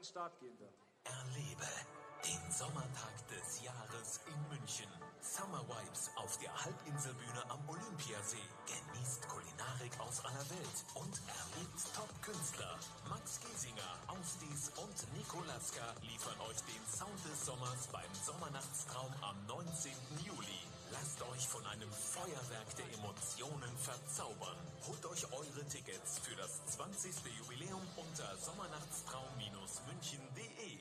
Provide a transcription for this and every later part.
Start gehen wird. Erlebe den Sommertag des Jahres in München. Summer Vibes auf der Halbinselbühne am Olympiasee. Genießt Kulinarik aus aller Welt und erlebt Top-Künstler. Max Giesinger, Ausdies und Nikolaska liefern euch den Sound des Sommers beim Sommernachtstraum am 19. Juli. Lasst euch von einem Feuerwerk der Emotionen verzaubern. Holt euch eure Tickets für das 20. Jubiläum unter sommernachtstraum-münchen.de.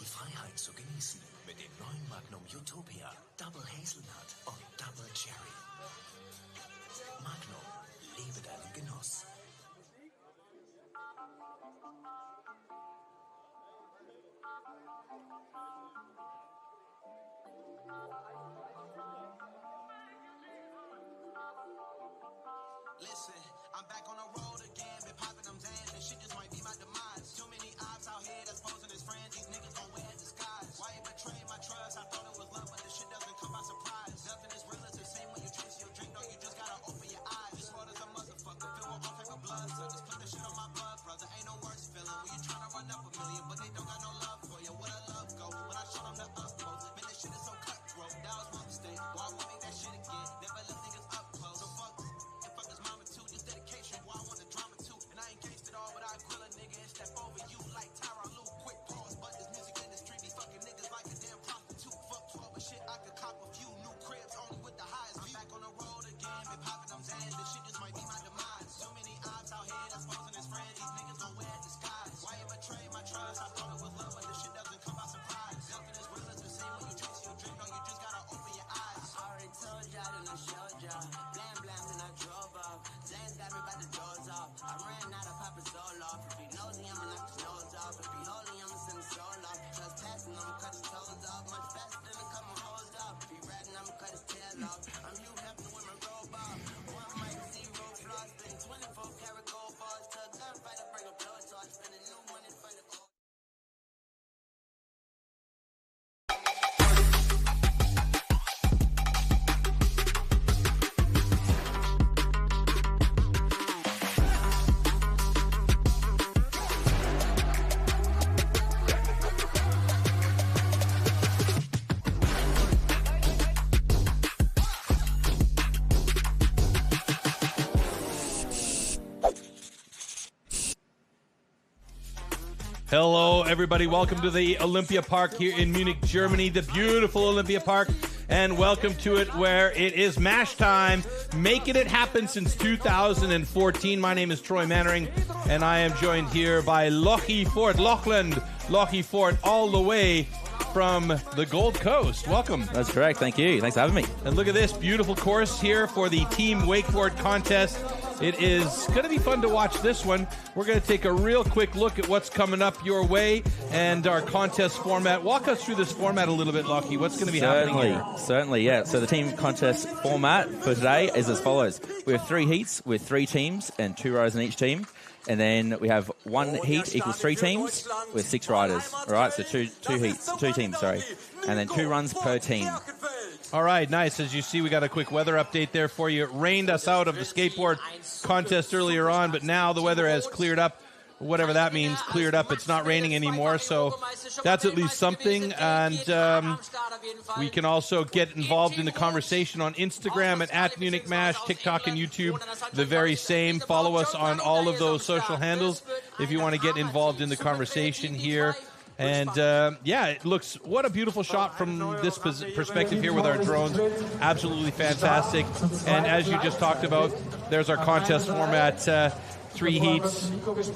Freiheit zu genießen mit dem neuen Magnum Utopia, Double Hazelnut und Double Cherry. Magnum, lebe deinen Genuss. Listen, I'm back on the road again, been popping them Zans, and shit just might be my demise. Too many ops out here that's posing as friends, these niggas gon' wear disguise. Why you betray my trust? I thought it was love, but this shit doesn't come by surprise. Nothing is real as the same when you chase your drink, though you just gotta open your eyes. This world is a motherfucker, filled with all type of blood, so just put the shit on my blood, brother. Ain't no worse feeling when you tryna run up a million, but they don't got no love for you. Where the love go? When I show them the utmost, man, this shit is so cutthroat. That was my mistake. Why I won't make that shit again? Never let niggas up close. So fuck his mama too, this dedication. Why I want the drama too, and I ain't gangsta at all, but I grill a nigga and step over you like Tyron Lue. Quick pause, but this music industry be fucking niggas like a damn prostitute. Fuck 12 and shit, I could cop a few new cribs only with the highest view. I'm back on the road again, been popping them Zans. This shit just might be my demise. Too many ops out here that's posing as friends. These niggas gon' wear disguise. Why you betray my trust? I thought it was love, but this shit doesn't come by surprise. Nothing is real as the same when you chase your dream. No, you just gotta open your eyes. I already told y'all and I showed y'all. Blam blam and I drove off. Zans got me by the doors off. I ran out of poppin' soul off. If he nosy, I'ma knock his nose off. If he holy, I'ma send his soul off. Just passing, I'ma cut his toes off. Much faster than a couple hoes off. If he ratting, I'ma cut his tail off. I'm you having with my robe off. One mic, zero floss. Spend 24 karat gold bars. To a gunfighter, bring a blow torch. Spend a new money for the old. Hello, everybody. Welcome to the Olympia Park here in Munich, Germany, the beautiful Olympia Park. And welcome to it where it is MASH time, making it happen since 2014. My name is Troy Mannering, and I am joined here by Lochy Fort, Lochy Fort, all the way from the Gold Coast. Welcome. That's correct. Thank you. Thanks for having me. And look at this beautiful course here for the Team Wakeboard Contest. It is going to be fun to watch this one. We're going to take a real quick look at what's coming up your way and our contest format. Walk us through this format a little bit, Lochy. What's going to be happening here? Certainly, yeah. So the team contest format for today is as follows. We have 3 heats with 3 teams and 2 riders in each team. And then we have 1 heat equals 3 teams with 6 riders. All right, so 2 teams, sorry. And then 2 runs per team. All right, nice. As you see, we got a quick weather update there for you. It rained us out of the skateboard contest earlier on, but now the weather has cleared up. whatever that means, cleared up. It's not raining anymore, so that's at least something. And we can also get involved in the conversation on Instagram at Munich Mash, TikTok and YouTube, the very same. Follow us on all of those social handles if you want to get involved in the conversation here. And yeah, it looks, what a beautiful shot from this perspective here with our drones. Absolutely fantastic. And as you just talked about, there's our contest format. 3 heats,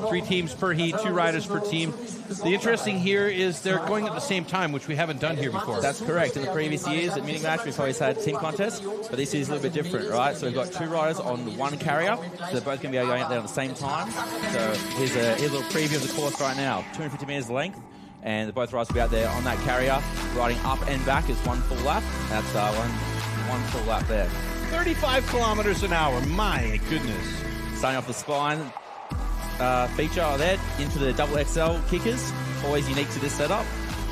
3 teams per heat, 2 riders per team. The interesting here is they're going at the same time, which we haven't done here before. That's correct. In the previous years at Munich Match, we've always had team contests, but this is a little bit different, right? So we've got 2 riders on 1 carrier, so they're both going to be going out there at the same time. So here's a little preview of the course right now. 250 meters length, and both riders will be out there on that carrier, riding up and back is 1 full lap. That's one full lap there. 35 kilometers an hour, my goodness. Starting off the spine feature there into the double XL kickers, always unique to this setup.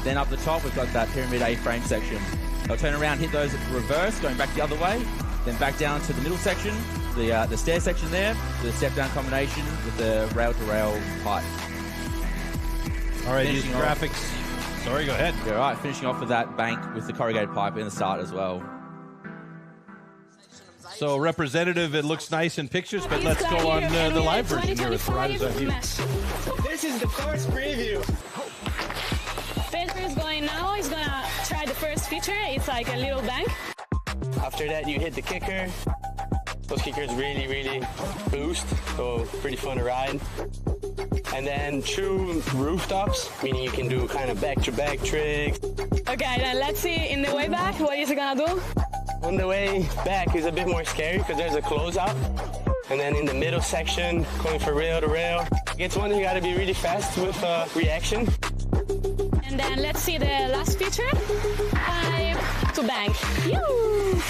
Then up the top, we've got that pyramid A-frame section. They'll turn around, hit those reverse, going back the other way, then back down to the middle section, the stair section there, the step-down combination with the rail-to-rail pipe. All right, these graphics. Sorry, go ahead. Yeah, right, finishing off with that bank with the corrugated pipe in the start as well. So representative, it looks nice in pictures, but let's go on the live version here with the riders on view. This is the first preview. Pedro is going now. He's gonna try the first feature. It's like a little bank. After that, you hit the kicker. Those kickers really boost, so pretty fun to ride. And then 2 rooftops, meaning you can do kind of back-to-back tricks. Okay, then let's see in the way back. What is he gonna do? On the way back is a bit more scary because there's a closeout. And then in the middle section, going for rail to rail. It's one you gotta be really fast with reaction. And then let's see the last feature. Pipe to bank. Yoo!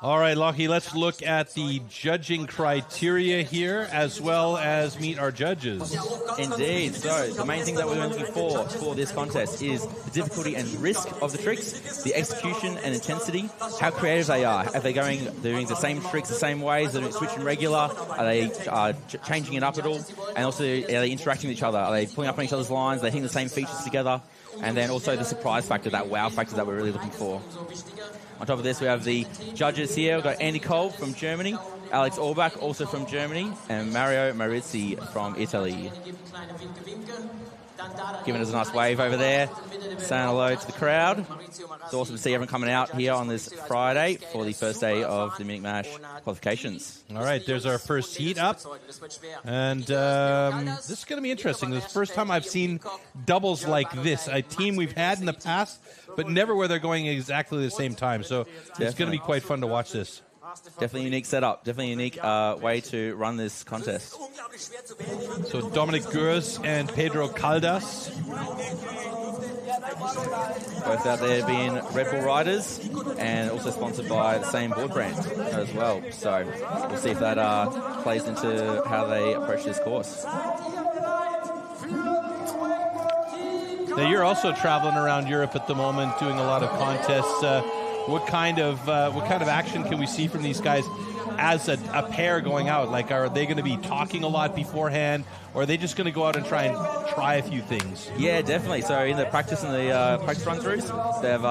All right, Lockie, let's look at the judging criteria here as well as meet our judges. Indeed. So the main thing that we're looking for this contest is the difficulty and risk of the tricks, the execution and intensity, how creative they are. Are they doing the same tricks the same ways? Are they switching regular? Are they changing it up at all? And also, are they interacting with each other? Are they pulling up on each other's lines? Are they hitting the same features together? And then also the surprise factor, that wow factor that we're really looking for. On top of this, we have the judges here. We've got Andy Cole from Germany, Alex Orbach, also from Germany, and Mario Marizzi from Italy. Giving us a nice wave over there, saying hello to the crowd. It's awesome to see everyone coming out here on this Friday for the first day of the Munich Mash qualifications. All right, there's our first heat up. And this is going to be interesting. This is the first time I've seen doubles like this. A team we've had in the past, but never where they're going exactly the same time. So it's going to be quite fun to watch this. Definitely unique setup. Definitely unique way to run this contest. So Dominic Gers and Pedro Caldas. Both out there being Red Bull riders and also sponsored by the same board brand as well. So we'll see if that plays into how they approach this course. Now you're also traveling around Europe at the moment, doing a lot of contests. What kind of action can we see from these guys as a pair going out? Like, are they going to be talking a lot beforehand, or are they just going to go out and try a few things? Yeah, definitely. So in the practice and the practice run-throughs, they've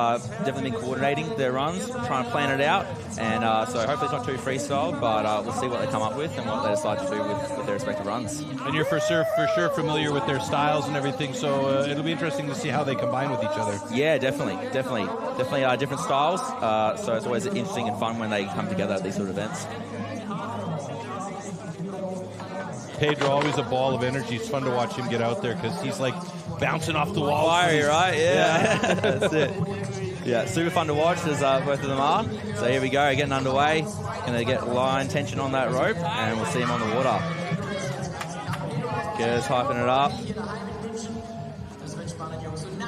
definitely been coordinating their runs, trying to plan it out. And so hopefully it's not too freestyle, but we'll see what they come up with and what they decide to do with their respective runs. And you're for sure familiar with their styles and everything, so it'll be interesting to see how they combine with each other. Yeah, definitely different styles. So it's always interesting and fun when they come together at these sort of events. Pedro, always a ball of energy. It's fun to watch him get out there because he's like bouncing off the wall. Fiery, right? Yeah. That's it. Yeah, super fun to watch as both of them are. So here we go, getting underway. Going to get line tension on that rope, and we'll see him on the water. Gers hyping it up.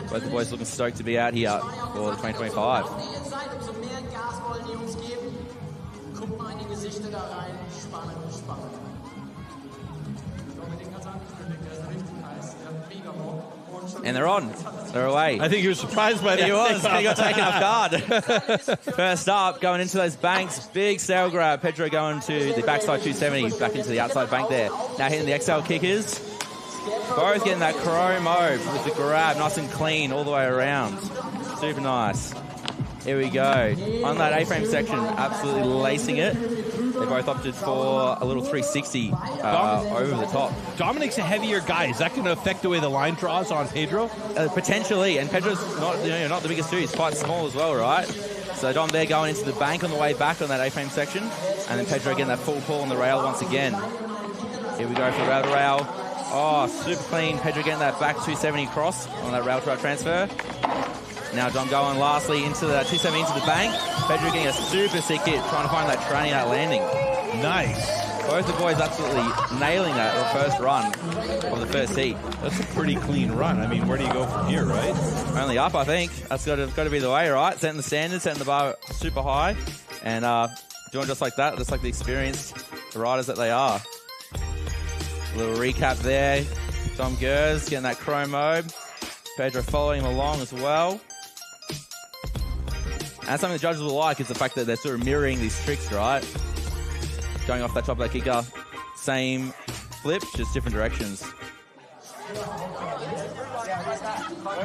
Both the boys looking stoked to be out here for the 2025. And they're on. They're away. I think he was surprised by that. He was. He got taken off guard. First up, going into those banks. Big sail grab. Pedro going to the backside 270, back into the outside bank there. Now hitting the XL kickers. Both getting that chrome over with the grab. Nice and clean all the way around. Super nice. Here we go. On that A-frame section, absolutely lacing it. They both opted for a little 360 over the top. Dominic's a heavier guy. Is that going to affect the way the line draws on Pedro? Potentially, and Pedro's not the biggest dude. He's quite small as well, right? So Dom there going into the bank on the way back on that A-frame section, and then Pedro getting that full pull on the rail once again. Here we go for rail to rail. Oh, super clean. Pedro getting that back 270 cross on that rail to rail transfer. Now Dom going lastly into the 270 into the bank. Pedro getting a super sick hit, trying to find that tranny, that landing. Nice. Both the boys absolutely nailing that first run of the first heat. That's a pretty clean run. I mean, where do you go from here, right? Only up, I think. That's got to be the way, right? Setting the standard, setting the bar super high, and doing just like that, just like the experienced riders that they are. A little recap there. Dom Gers getting that chrome mode. Pedro following him along as well. And something the judges will like is the fact that they're sort of mirroring these tricks, right? Going off that top of that kicker, same flip, just different directions.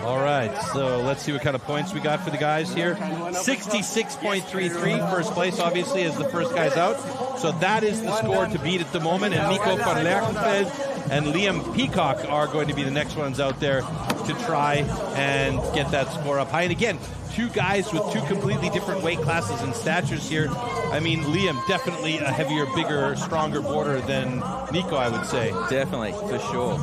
All right, so let's see what kind of points we got for the guys here. 66.33, first place, obviously, as the first guy's out. So that is the score to beat at the moment. And Nico van Lerchenfeld and Liam Peacock are going to be the next ones out there to try and get that score up high. And again, two guys with two completely different weight classes and statures here. I mean, Liam, definitely a heavier, bigger, stronger boarder than Nico, I would say. Definitely, for sure.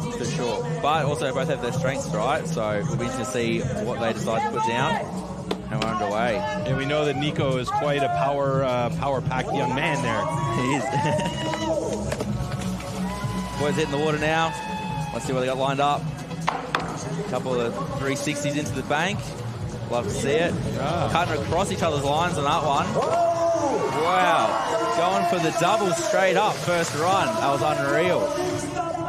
But also both have their strengths, right? So we'll be interested to see what they decide to put down. And we're underway. And we know that Nico is quite a power-packed young man there. He is. Boys hitting the water now. Let's see what they got lined up. A couple of 360s into the bank. Love to see it. Cutting across each other's lines on that one. Wow. Going for the double straight up first run. That was unreal.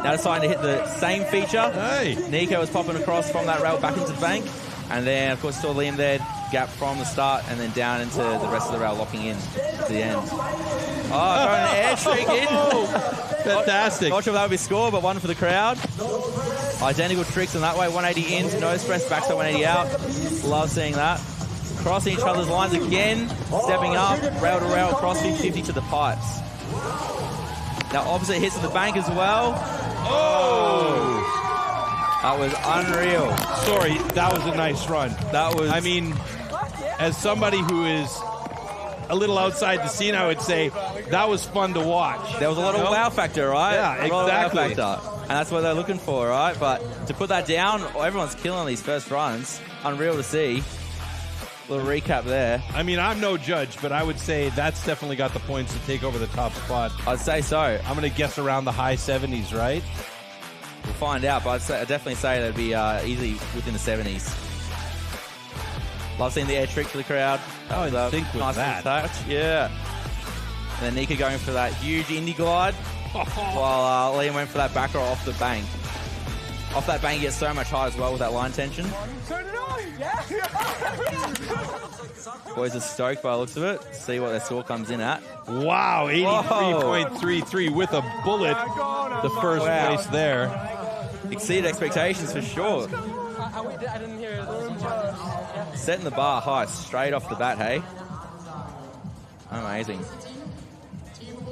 Now deciding to hit the same feature. Hey. Nico was popping across from that rail back into the bank. And then, of course, saw Liam there, gap from the start, and then down into the rest of the rail, locking in to the end. Oh, throwing an air streak in. Fantastic. Not sure if that would be score, but one for the crowd. Identical tricks in that way. 180 in to nose press, backside 180 out. Love seeing that. Crossing each other's lines again. Stepping up, rail to rail, cross 50-50 to the pipes. Now opposite hits at the bank as well. Oh! That was unreal. Sorry, that was a nice run. That was... I mean, as somebody who is a little outside the scene, I would say that was fun to watch. There was a lot of wow factor, right? Yeah, exactly. Wow factor. And that's what they're looking for, right? But to put that down, everyone's killing these first runs. Unreal to see. Little recap there. I mean, I'm no judge, but I would say that's definitely got the points to take over the top spot. I'd say so. I'm going to guess around the high 70s, right? We'll find out, but I'd definitely say that'd be easily within the 70s. Love seeing the air trick for the crowd. Oh, I think with nice that. Touch. Yeah. And then Nika going for that huge indie glide, while Liam went for that back roll off the bank. Off that bank, he gets so much higher as well with that line tension. Boys are stoked by the looks of it. See what their score comes in at. Wow, 83.33 with a bullet. The first place there. Exceeded expectations for sure. Setting the bar high straight off the bat, hey? Amazing.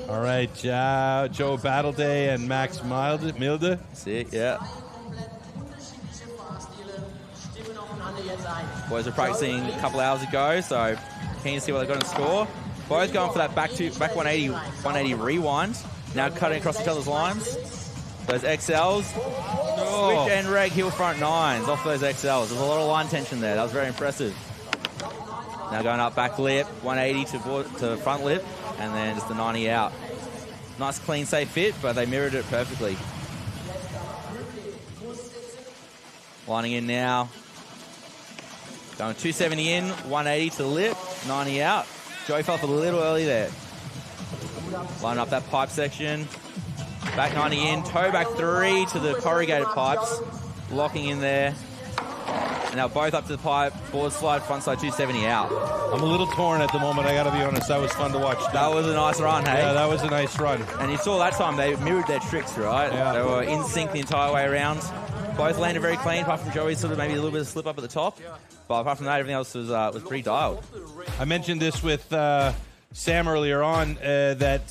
All right, Joe Battleday and Max Milde. Sick, yeah. Boys were practicing a couple hours ago, so keen to see what they got in score. Both going for that back 180 rewind. Now cutting across each other's lines. Those XLs. Switch and reg heel front nines off those XLs. There's a lot of line tension there. That was very impressive. Now going up back lip, 180 to front lip, and then just the 90 out. Nice, clean, safe fit, but they mirrored it perfectly. Lining in now. Going 270 in, 180 to the lip, 90 out. Joey fell off a little early there. Line up that pipe section. Back 90 in, toe back 3 to the corrugated pipes. locking in there. And now both up to the pipe, board slide, front slide 270 out. I'm a little torn at the moment, I got to be honest. That was fun to watch. That was a nice run, hey? Yeah, that was a nice run. And you saw that time they mirrored their tricks, right? Yeah. They were in sync the entire way around. Both landed very clean, apart from Joey's sort of maybe a little bit of slip up at the top. But apart from that, everything else was pretty dialed. I mentioned this with Sam earlier on, that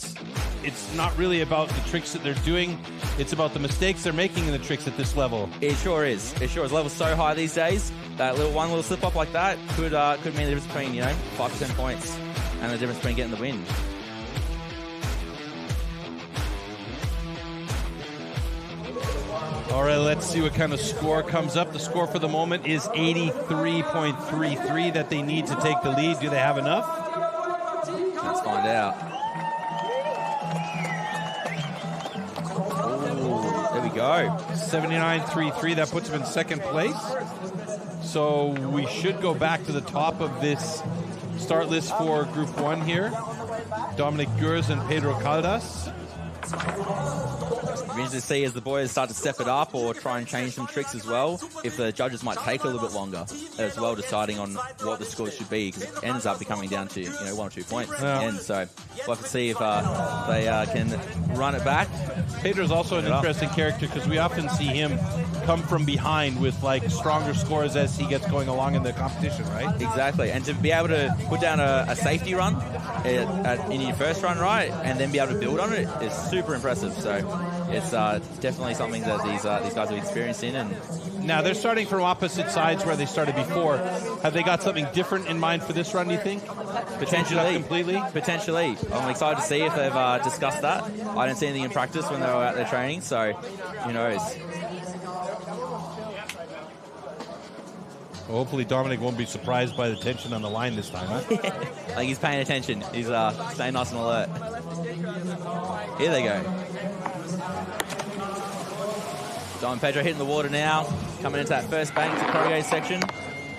it's not really about the tricks that they're doing. It's about the mistakes they're making in the tricks at this level. It sure is. It sure is. Level's so high these days that one little slip up like that could mean the difference between 5 to 10 points and the difference between getting the win. All right, let's see what kind of score comes up. The score for the moment is 83.33 that they need to take the lead. Do they have enough? Let's find out. Ooh, there we go. 79.33. That puts them in second place. So we should go back to the top of this start list for Group 1 here. Dominic Gurs and Pedro Caldas. It'll be interesting to see as the boys start to step it up or try and change some tricks as well, if the judges might take a little bit longer as well, deciding on what the score should be, because it ends up becoming down to 1 or 2 points at the end. So we'll have to see if they can run it back. Pedro's also an interesting character because we often see him come from behind with like stronger scores as he gets going along in the competition, right? Exactly, and to be able to put down a safety run in your first run, right, and then be able to build on it is super impressive. So it's definitely something that these guys have experienced in. And now they're starting from opposite sides where they started before. Have they got something different in mind for this run, do you think? Potentially. Completely? Potentially. I'm excited to see if they've discussed that. I didn't see anything in practice when they were out there training, so who knows. Well, hopefully Dominic won't be surprised by the tension on the line this time, huh? I think he's paying attention. He's staying nice and alert. Here they go. Dom and Pedro hitting the water now, coming into that first bank to corrugated section.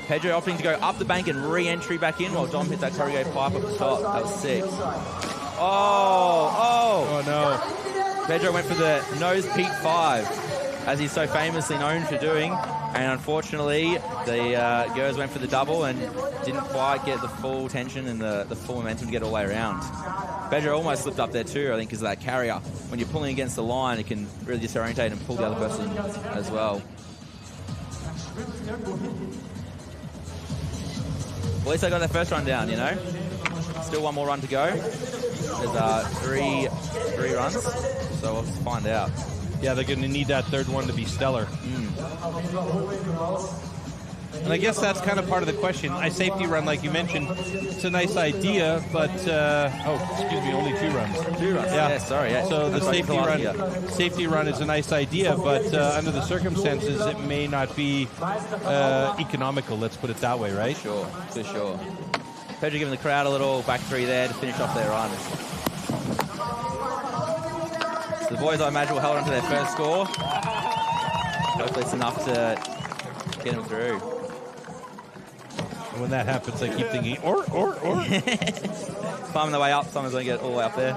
Pedro opting to go up the bank and re-entry back in while Dom hit that corrugated pipe up the top. That was sick. Oh no. Pedro went for the nose peak 5, as he's so famously known for doing. And unfortunately, the Gers went for the double and didn't quite get the full tension and the full momentum to get all the way around. Pedro almost slipped up there too, I think, because of that carrier. When you're pulling against the line, it can really disorientate and pull the other person as well. At least I got that first run down, Still one more run to go. There's three runs, so we'll find out. Yeah, they're going to need that third one to be stellar. And I guess that's kind of part of the question. A safety run, like you mentioned, it's a nice idea, but only 2 runs. 2 runs. Yeah, sorry. Yeah. So the safety run is a nice idea, but under the circumstances, it may not be economical. Let's put it that way, right? Sure, for sure. Pedro giving the crowd a little back 3 there to finish off their run. So the boys, I imagine, will hold on to their first score. Hopefully it's enough to get them through. And when that happens, I keep thinking, or. Climbing the way up, someone's going to get all the way up there.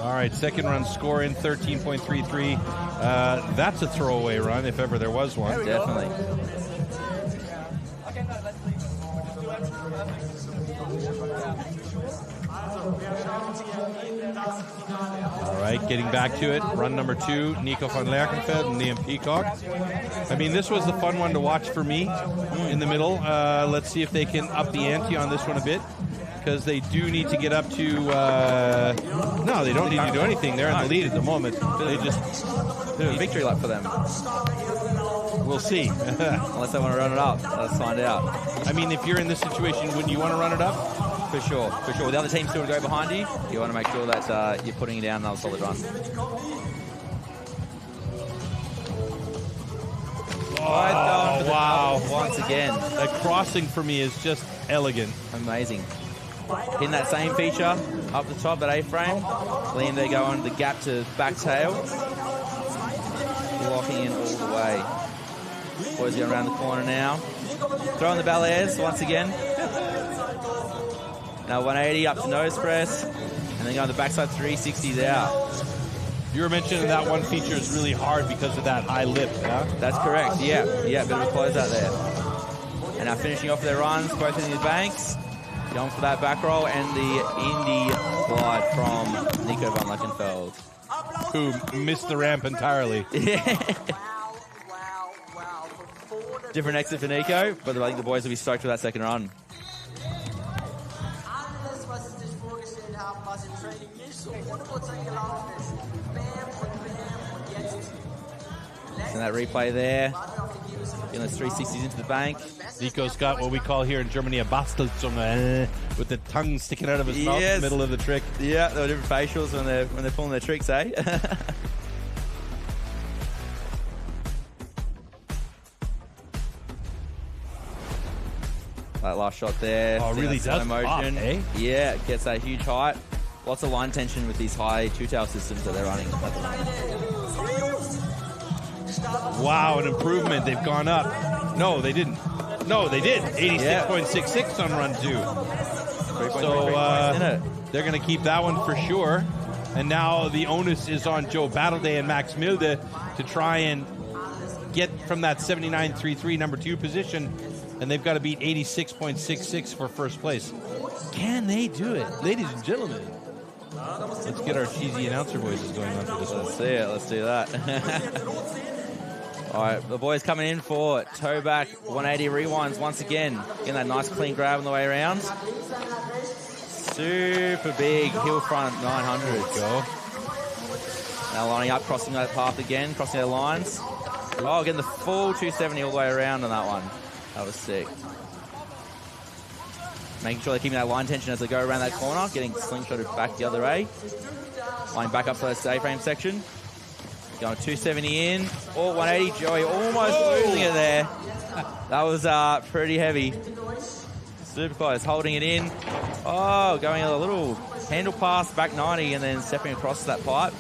All right, second run score in 13.33. That's a throwaway run, if ever there was one. Definitely. All right, getting back to it. Run number 2, Nico van Lerkenveld and Liam Peacock. I mean, this was the fun one to watch for me in the middle. Let's see if they can up the ante on this one a bit, because they do need to get up to... no, they don't need to do anything. They're in the lead at the moment. They just... Bit of a victory lap for them. We'll see. Unless they want to run it up. Let's find out. I mean, if you're in this situation, wouldn't you want to run it up? For sure. With the other team still to go behind you, you want to make sure that you're putting down another solid run. Oh, wow. Once again. That crossing for me is just elegant. Amazing. Hitting that same feature up the top, that A-frame. Liam there going the gap to back tail. Locking in all the way. Boys going around the corner now. Throwing the ballets once again. Now 180 up to nose press. And then go on the backside 360s out. You were mentioning that one feature is really hard because of that high lip, yeah? That's correct, yeah. Yeah, bit of a closeout there. And now finishing off their runs, both in these banks. Going for that back roll and the Indy glide from Nico van Leckenfeld. Who missed the ramp entirely. Different exit for Nico, but I think the boys will be stoked for that second run. And that replay there. Getting those 360s into the bank. Nico's got what we call here in Germany a Bastelzunge, with the tongue sticking out of his mouth in the middle of the trick. Yeah, there are different facials when they're pulling their tricks, eh? That last shot there. Oh, really does pop, eh? Yeah, it gets that huge height. Lots of line tension with these high two-tail systems that they're running. Wow, an improvement. They've gone up. No, they didn't. No, they did. 86.66 on run 2. So they're going to keep that one for sure. And now the onus is on Joe Battleday and Max Milde to try and get from that 79.33 number 2 position. And they've got to beat 86.66 for first place. Can they do it? Ladies and gentlemen, let's get our cheesy announcer voices going on for this one. Let's see it. Let's do that. All right, the boys coming in for toe back 180 rewinds once again. Getting that nice clean grab on the way around. Super big heel front 900. Go. Now lining up, crossing that path again, crossing their lines. Oh, getting the full 270 all the way around on that one. That was sick. Making sure they're keeping that line tension as they go around that corner, getting slingshotted back the other way. Lining back up to that A-frame section. Going 270 in. Oh, 180. Joey almost losing it there. That was pretty heavy. Super close. Holding it in. Oh, going a little handle pass, back 90, and then stepping across that pipe.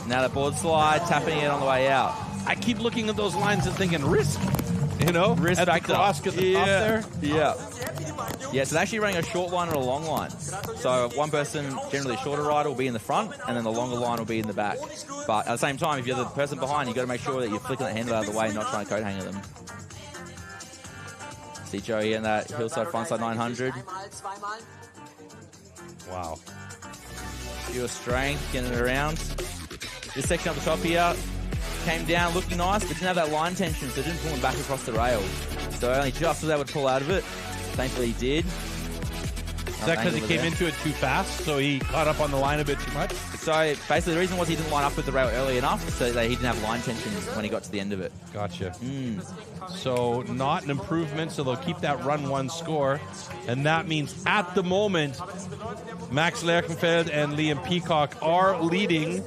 Now the board slide, tapping it on the way out. I keep looking at those lines and thinking, risk. You know? Wrist at back the cross at the top there. Yeah. Yeah, so they're actually running a short line and a long line. So one person, generally a shorter rider, will be in the front, and then the longer line will be in the back. But at the same time, if you're the person behind, you've got to make sure that you're flicking that handle out of the way, not trying to coat hanger them. See Joey in that hillside frontside 900. Wow. Pure strength, getting it around. This section up the top here came down looking nice, but didn't have that line tension, so it didn't pull him back across the rail. So only just was able to pull out of it. Thankfully he did. Is that because he came into it too fast, so he caught up on the line a bit too much? So basically the reason was he didn't line up with the rail early enough, so that he didn't have line tension when he got to the end of it. Gotcha. So not an improvement, so they'll keep that run 1 score. And that means at the moment, Max Lerchenfeld and Liam Peacock are leading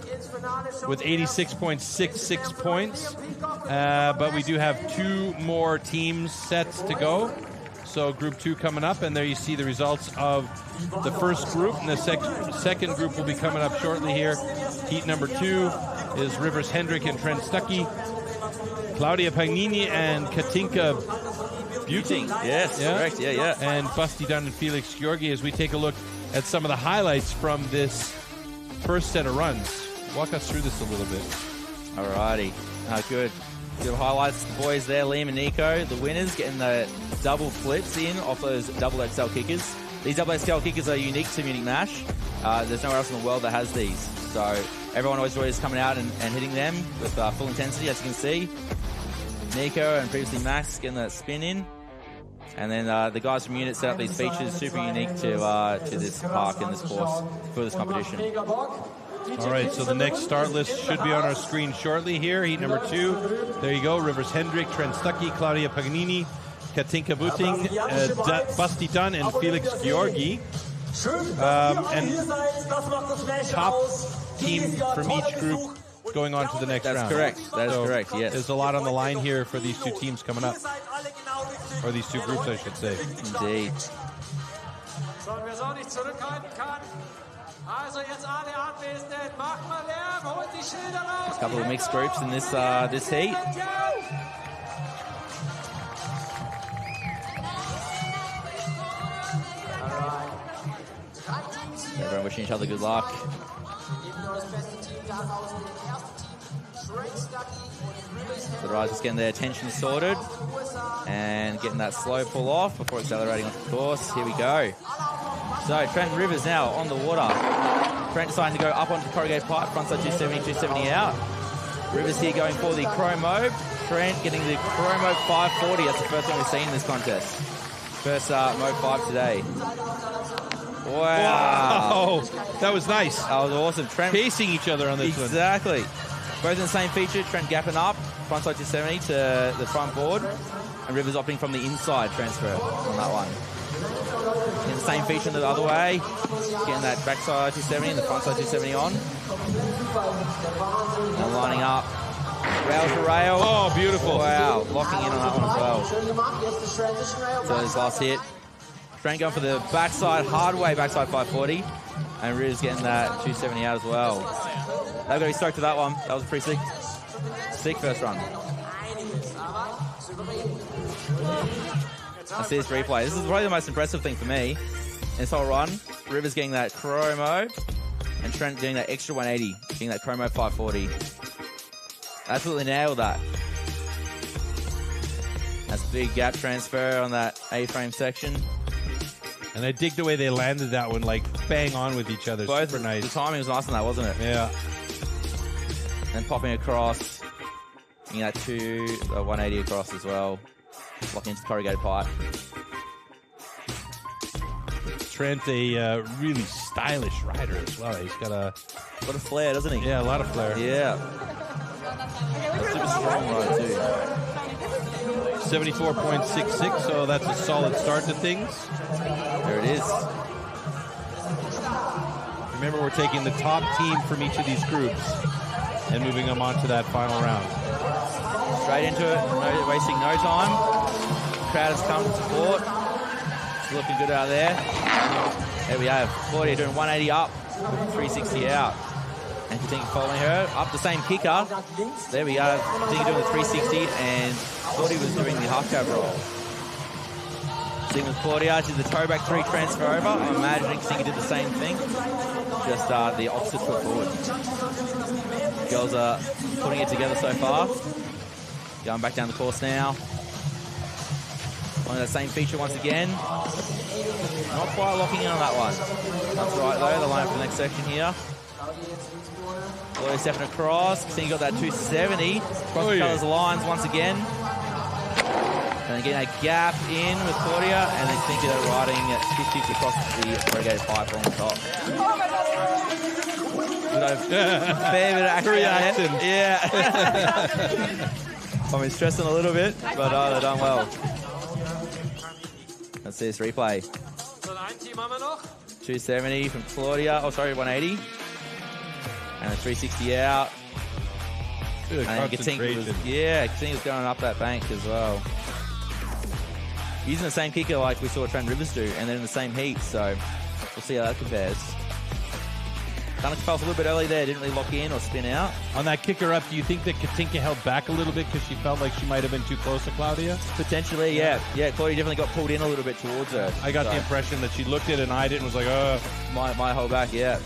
with 86.66 points. But we do have 2 more teams sets to go. So Group 2 coming up, and there you see the results of the first group. And the second group will be coming up shortly here. Heat number 2 is Rivers Hendrick and Trent Stuckey, Claudia Pagnini and Katinka Buting. Yes, correct, yeah. And Basti Dunn and Felix Georgi as we take a look at some of the highlights from this first set of runs. Walk us through this a little bit. Alrighty. Good. Good highlights. The boys there, Liam and Nico, the winners, getting the double flips in off those double XL kickers. These double XL kickers are unique to Munich Mash. There's nowhere else in the world that has these. So everyone always enjoys coming out and hitting them with full intensity, as you can see. Nico and previously Max getting that spin in. And then the guys from Unit set up these features super unique to this park and this course for this competition. All right, so the next start list should be on our screen shortly here. Heat number 2. There you go. Rivers Hendrick, Trent Stuckey, Claudia Paganini, Katinka Buting, Basti Dunn, and Felix Georgi. And top team from each group going on to the next round. That's correct. That is correct, yes. There's a lot on the line here for these 2 teams coming up. Or these 2 groups, I should say. Indeed. A couple of mixed groups in this this heat. Everyone wishing each other good luck. The riders just getting their attention sorted and getting that slow pull off before accelerating onto the course. Here we go. So Trent Rivers now on the water. Trent deciding to go up onto the corrugated pipe, frontside 270, 270 out. Rivers here going for the Chromo. Trent getting the Chromo 540. That's the first one we've seen in this contest. First Mo 5 today. Wow. That was nice. That was awesome. Trent Pacing each other on this one. Exactly. Both in the same feature. Trent gapping up, frontside 270 to the front board. And Rivers opting from the inside transfer on that one. In the same feature the other way. Getting that backside 270 and the frontside 270 on. And lining up. Rail to rail. Oh, beautiful. Wow. Locking in on that one as well. So his last hit. Trent going for the backside, hard way, backside 540. And Rivers getting that 270 out as well. They've got to be stoked with that one. That was a pretty sick first run. I see this replay. This is probably the most impressive thing for me in this whole run. Rivers getting that Chromo and Trent doing that extra 180, getting that Chromo 540. Absolutely nailed that. That's a big gap transfer on that A-frame section. And I dig the way they landed that one, like bang on with each other. Both, super nice. The timing was nice on that, wasn't it? Yeah. And popping across, getting that 180 across as well. Locking into the corrugated pipe. Trent, a really stylish rider as well. He's got a lot of flair, doesn't he? Yeah, a lot of flair. Yeah. A super strong rider too. 74.66, so that's a solid start to things. There it is. Remember, we're taking the top team from each of these groups and moving them on to that final round. Straight into it, wasting no time. Crowd has come to support. It's looking good out there. There we have Claudia doing 180 up, 360 out. And continue following her. Up the same kicker. There we go. Continue doing the 360, and Claudia was doing the half cab roll. Same with Claudia, did the toe back 3 transfer over. I'm imagining Stinky did the same thing. Just the opposite foot forward. Girls are putting it together so far. Going back down the course now. On that same feature once again. Not quite locking in on that one. That's right though, the line for the next section here. Claudia stepping across. Stinky got that 270. Cross the colours lines once again. And then getting a gap in with Claudia, and then Stinky riding at 50s across the corrugated pipe on the top. Fair bit of action. Yeah. I mean, stressing a little bit, but they've done well. Let's see this replay. 270 from Claudia. Oh, sorry, 180. And a 360 out. Good and concentration. Katinka was going up that bank as well. Using the same kicker like we saw Trent Rivers do, and then in the same heat, so we'll see how that compares. Kind of felt a little bit early there, didn't really lock in or spin out. On that kicker up, do you think that Katinka held back a little bit because she felt like she might have been too close to Claudia? Potentially, yeah. Yeah, Claudia definitely got pulled in a little bit towards her. I got the impression that she looked at it and eyed it and was like, oh. Might hold back, yeah.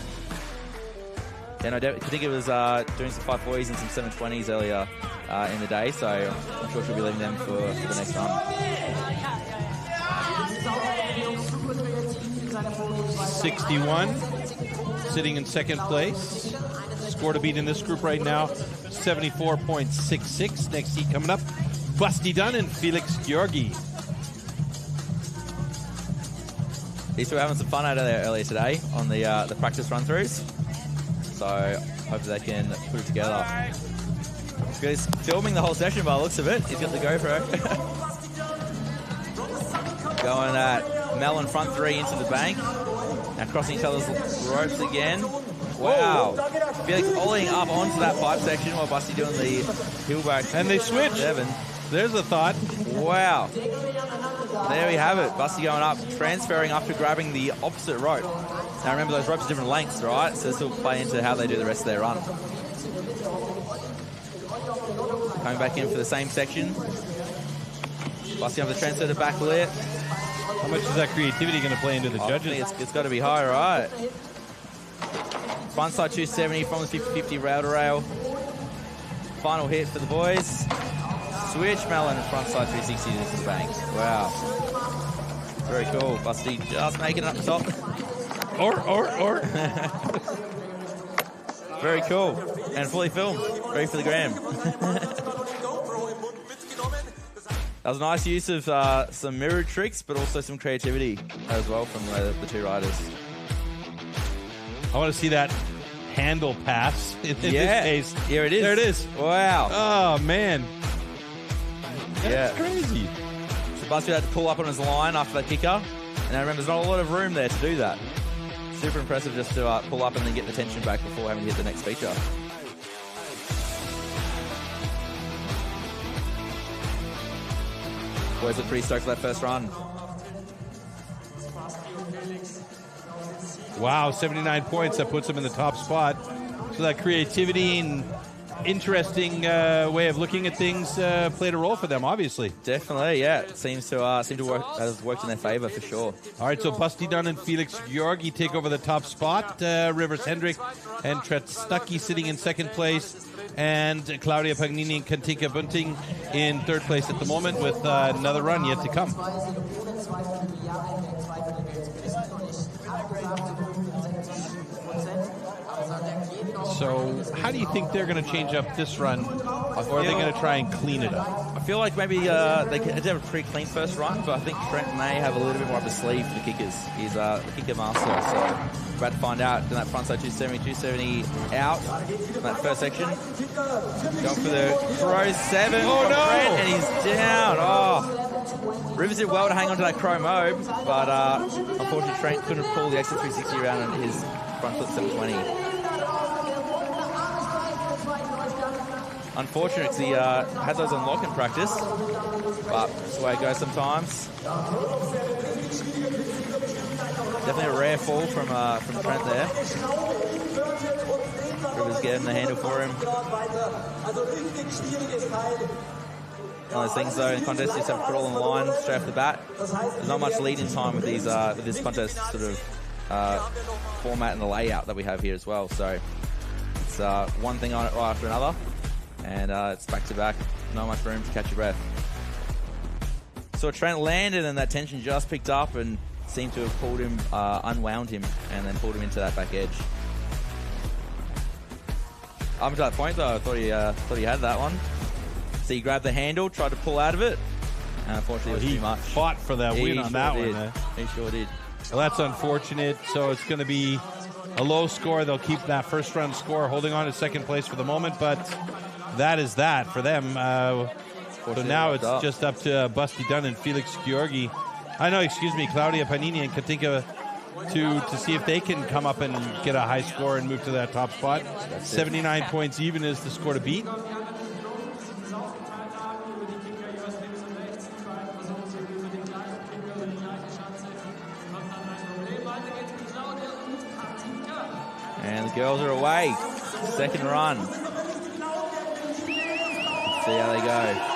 Yeah, no, Katinka was doing some 540s and some 720s earlier in the day, so I'm sure she'll be leaving them for the next run. 61, sitting in second place. Score to beat in this group right now, 74.66. Next heat coming up, Busty Dunn and Felix Georgi. These two were having some fun out of there earlier today on the practice run-throughs. So hopefully they can put it together. He's filming the whole session by the looks of it. He's got the GoPro. Going at Melon front 3 into the bank. Now crossing each other's ropes again. Wow. Felix ollieing up onto that pipe section while Busty doing the heel back. And they switch. There's a thought. Wow. There we have it. Busty going up, transferring after grabbing the opposite rope. Now remember, those ropes are different lengths, right? So this will play into how they do the rest of their run. Coming back in for the same section. Busty over the transfer to back lip. How much is that creativity going to play into the judges? It's got to be high, right? Frontside 270 from the 50-50 rail to rail. Final hit for the boys. Switch melon frontside 360 to the bank. Wow. Very cool. Busty just making it up top. Or. Very cool. And fully filmed. Ready for the gram. That was a nice use of some mirror tricks, but also some creativity as well from the two riders. I want to see that handle pass in this case. Here it is. There it is. Wow. Oh, man. That's Yeah. crazy. So Busty had to pull up on his line after that kicker. And I remember there's not a lot of room there to do that. Super impressive just to pull up and then get the tension back before having to hit the next feature. Boys look pretty stoked for that first run. Wow, 79 points. That puts him in the top spot. So that creativity and interesting way of looking at things played a role for them, obviously. Definitely, yeah. It seems to work. Has worked in their favor for sure. All right, so Busty Dunn and Felix Georgi take over the top spot. Rivers Hendrick and Tret Stuckey sitting in second place. And Claudia Pagnini and Katinka Bunting in third place at the moment with another run yet to come. So how do you think they're going to change up this run? Or are they going to try and clean it up? I feel like maybe they could have a pretty clean first run, but I think Trent may have a little bit more up his sleeve for the kickers. He's the kicker master, so we're about to find out. In that frontside 270 out in that first section. Going for the Crow 7 from Trent, and he's down. Oh, Rivers did well to hang on to that Crow mob, but unfortunately Trent couldn't pull the extra 360 around on his front flip 720. Unfortunate because he had those on lock in practice, but that's the way it goes sometimes. Definitely a rare fall from Trent there. Rivers getting the handle for him. One of those things though in contests, you just have to put all on the line straight off the bat. There's not much lead in time with these with this contest sort of format and the layout that we have here as well. So it's one thing on it right after another. And it's back to back. Not much room to catch your breath. So Trent landed and that tension just picked up and seemed to have pulled him, unwound him, and then pulled him into that back edge. Up to that point though, I thought he had that one. So he grabbed the handle, tried to pull out of it, and unfortunately it was too much. He fought for that win on that one. He sure did. Well, that's unfortunate. So it's going to be a low score. They'll keep that first run score, holding on to second place for the moment, but that is that for them. So now it's just up to Busty Dunn and Felix Georgi. Claudia Panini and Katinka to see if they can come up and get a high score and move to that top spot. 79 points even is the score to beat. And the girls are away. Second run. See how they go.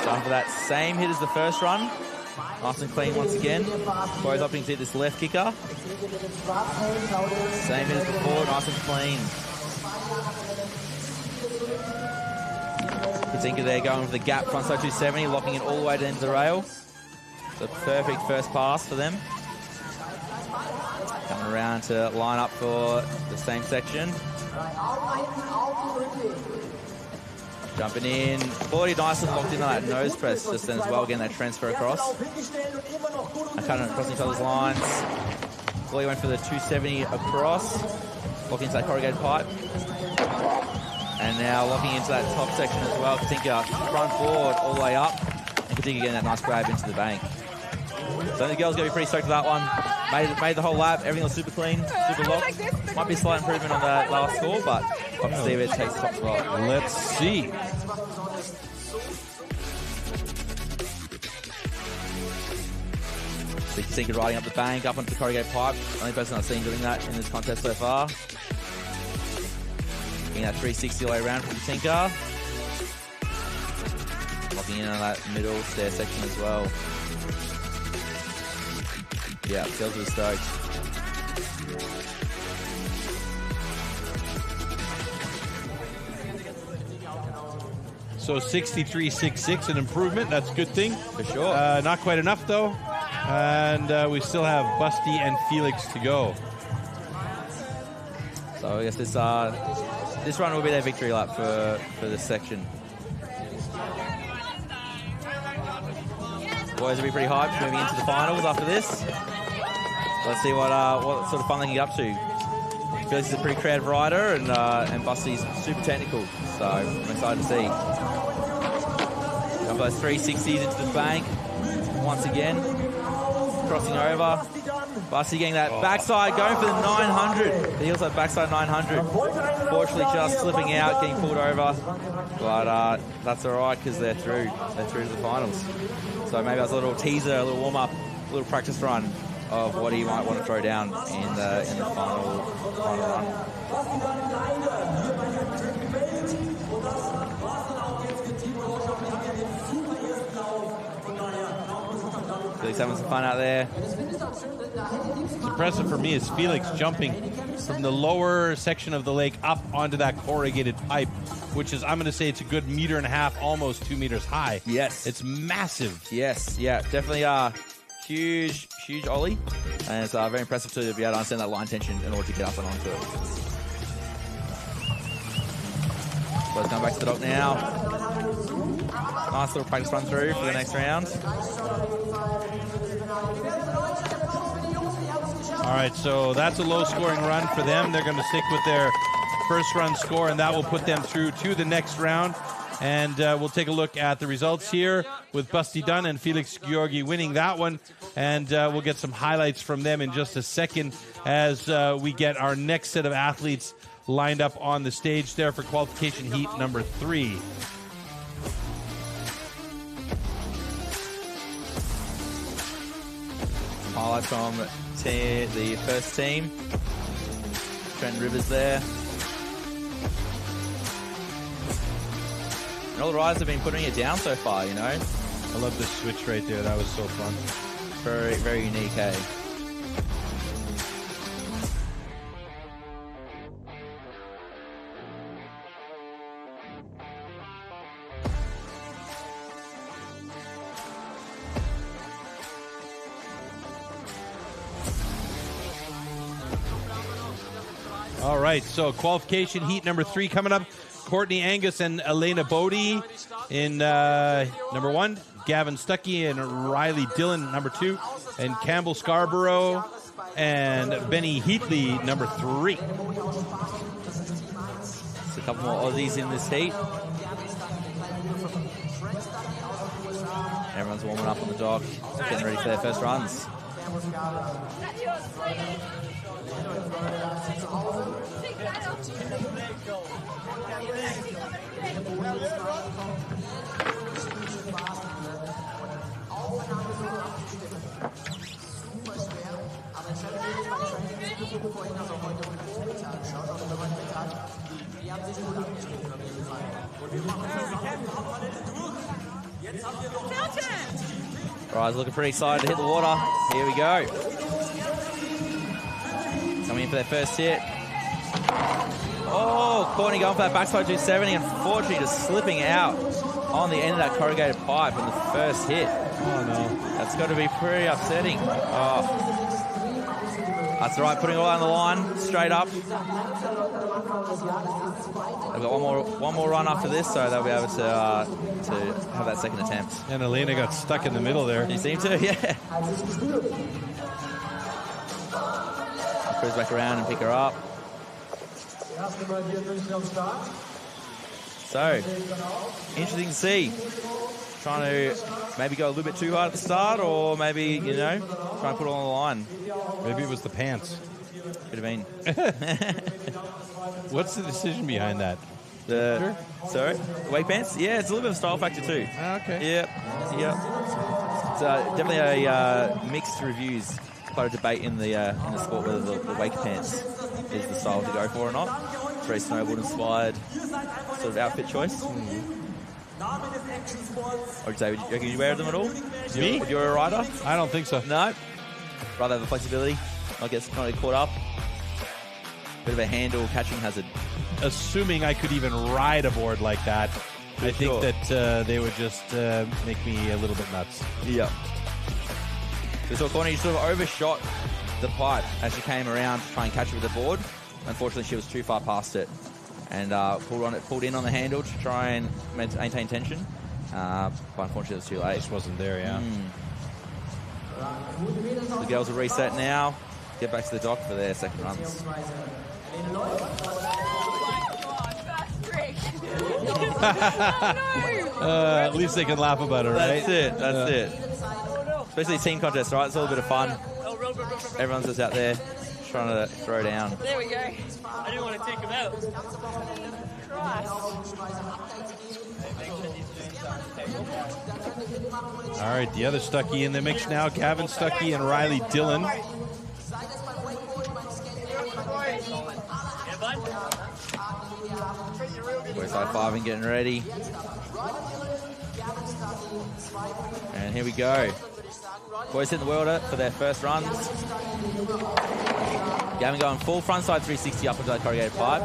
Time for that same hit as the first run. Nice and clean once again. Both opting to hit this left kicker. Same hit as before, nice and clean. Katinka there going for the gap frontside 270, locking it all the way to the end of the rail. So perfect first pass for them. Coming around to line up for the same section. Jumping in. Body nice and locked in on that nose press just then as well, getting that transfer across. And cutting across each other's lines. Body went for the 270 across. Locking into that corrugated pipe. And now locking into that top section as well. Katinka front forward all the way up. And Katinka getting that nice grab into the bank. So the girls going to be pretty stoked with that one. Made the whole lap. Everything was super clean, super locked. Might be a slight improvement on that last score, but we'll see if it takes the top spot. Let's see. So Katinka riding up the bank, up onto the corrugated pipe. Only person I've seen doing that in this contest so far. Getting that 360 all the way around from Katinka. Locking in on that middle stair section as well. Yeah, girls are stoked. So 63.66, an improvement. That's a good thing. For sure. Not quite enough, though. And we still have Busty and Felix to go. So I guess this run will be their victory lap for this section. Boys will be pretty hyped moving into the finals after this. Let's see what sort of fun they can get up to. Felix is a pretty creative rider, and Busty's super technical. So I'm excited to see. Got those 360s into the bank once again, crossing over. Busty getting that backside, going for the 900. He also backside 900. Fortunately, just slipping out, getting pulled over. But that's all right because they're through. They're through to the finals. So maybe that's a little teaser, a little warm up, a little practice run of what he might want to throw down in the final run. Felix having some fun out there. What's impressive for me is Felix jumping from the lower section of the lake up onto that corrugated pipe, which is, I'm going to say, it's a good 1.5 meters, almost 2 meters high. Yes. It's massive. Yes, yeah, definitely huge ollie. And it's very impressive to be able to understand that line tension in order to get up and onto it. So let's come back to the dock now. Nice little practice run through for the next round. All right, so that's a low-scoring run for them. They're going to stick with their first-run score, and that will put them through to the next round. And we'll take a look at the results here with Busty Dunn and Felix Georgi winning that one. And we'll get some highlights from them in just a second as we get our next set of athletes lined up on the stage there for qualification heat number 3. Highlights from the first team. Trent Rivers there. And all the riders have been putting it down so far, you know. I love the switch right there. That was so fun. Very, very unique, eh? All right, so qualification heat number 3 coming up. Courtney Angus and Elena Bodie in number 1. Gavin Stuckey and Riley Dillon, number 2. And Campbell Scarborough and Benny Heatley, number 3. There's a couple more Aussies in this heat. Everyone's warming up on the dock, getting ready for their first runs. Rise looking pretty excited to hit the water. Here we go. Coming in for their first hit. Oh, Courtney going for that backside 270. Unfortunately, just slipping out on the end of that corrugated pipe in the first hit. Oh, no. That's got to be pretty upsetting. Oh. That's all right, putting it all on the line, straight up. They've got one more run after this, so they'll be able to have that second attempt. And Elena got stuck in the middle there. You seem to, yeah. Cruise back around and pick her up. So, interesting to see. Trying to maybe go a little bit too hard at the start, or maybe, you know, try and put it on the line. Maybe it was the pants. Could have been. What's the decision behind that? Sorry? The weight pants? Yeah, it's a little bit of a style factor too. Okay. Yep. So definitely a mixed reviews. Quite a debate in the sport whether the wake pants is the style to go for or not. It's very snowboard inspired sort of outfit choice. Or do you reckon you wear them at all? Me? If you're a rider? I don't think so. No. Rather have the flexibility. Not get caught up. Bit of a handle catching hazard. Assuming I could even ride a board like that, I think that they would just make me a little bit nuts. Yeah. So Courtney sort of overshot the pipe as she came around to try and catch it with the board. Unfortunately, she was too far past it and pulled in on the handle to try and maintain tension. But unfortunately, it was too late. Just wasn't there, yeah. The girls will reset now. Get back to the dock for their second runs. At least they can laugh about it, right? That's it. Especially team contest, right? It's all a bit of fun. Everyone's just out there trying to throw down. There we go. I didn't want to take him out. All right, the other Stuckey in the mix now. Gavin Stuckey and Riley Dillon. Boys high-fiving, getting ready. And here we go. Boys hitting the world for their first runs. Gavin going full frontside 360 up into that corrugated pipe.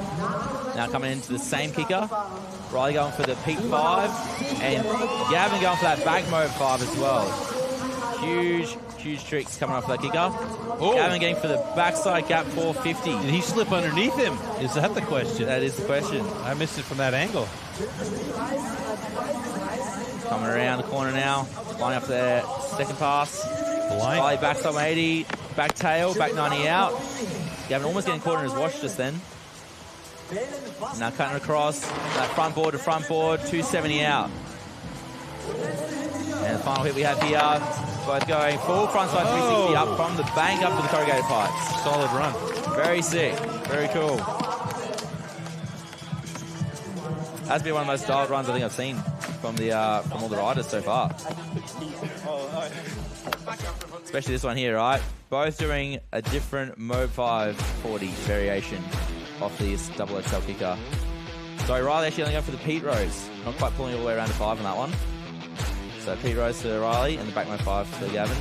Now coming into the same kicker. Riley going for the peak 5. And Gavin going for that back mode 5 as well. Huge tricks coming off that kicker. Oh. Gavin getting for the backside gap 450. Did he slip underneath him? Is that the question? That is the question. I missed it from that angle. Coming around the corner now. Lining up their second pass. Blind. Riley backside 180. Back tail, back 90 out. Gavin almost getting caught in his watch just then. Now cutting across. That front board to front board. 270 out. And the final hit we have here. Both going full frontside 360 up from the bank up to the corrugated pipes. Solid run. Very sick. Very cool. That's been one of the most dialed runs I think I've seen from all the riders so far. Especially this one here, right? Both doing a different Mode 5 40 variation off this double XL kicker. So Riley actually only going for the Pete Rose. Not quite pulling all the way around to 5 on that one. So Pete Rose to Riley and the back Mode 5 to Gavin.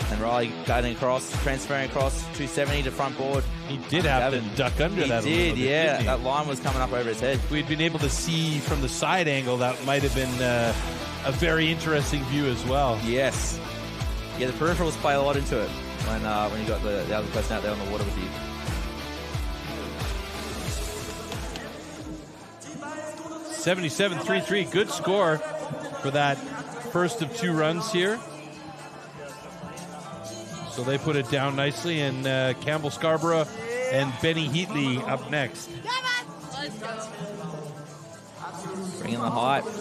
And Riley cutting across, transferring across, 270 to front board. He did have to duck under that a little bit. He did, yeah. Didn't he? That line was coming up over his head. If we'd been able to see from the side angle, that might have been a very interesting view as well. Yes. Yeah, the peripherals play a lot into it when you got the other person out there on the water with you. $77.33, good score for that first of 2 runs here. So they put it down nicely, and Campbell Scarborough and Benny Heatley up next. Bringing the hype. A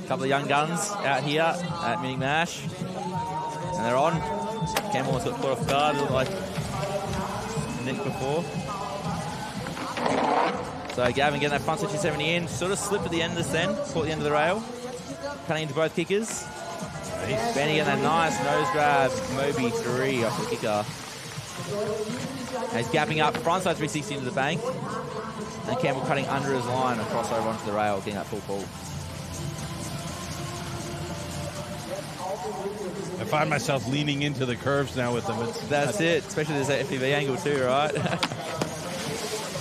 couple of young guns out here at Munich Mash. And they're on. Campbell almost got caught off guard, looked like Nick before. So Gavin getting that front 270 in, sort of slipped at the end of this then, caught the end of the rail. Cutting into both kickers. Nice. Benny getting that nice nose grab, Moby 3 off the kicker. And he's gapping up, frontside 360 into the bank. And Campbell cutting under his line and cross over onto the rail, getting that full pull. I find myself leaning into the curves now with them. That's it, especially this FPV angle too, right?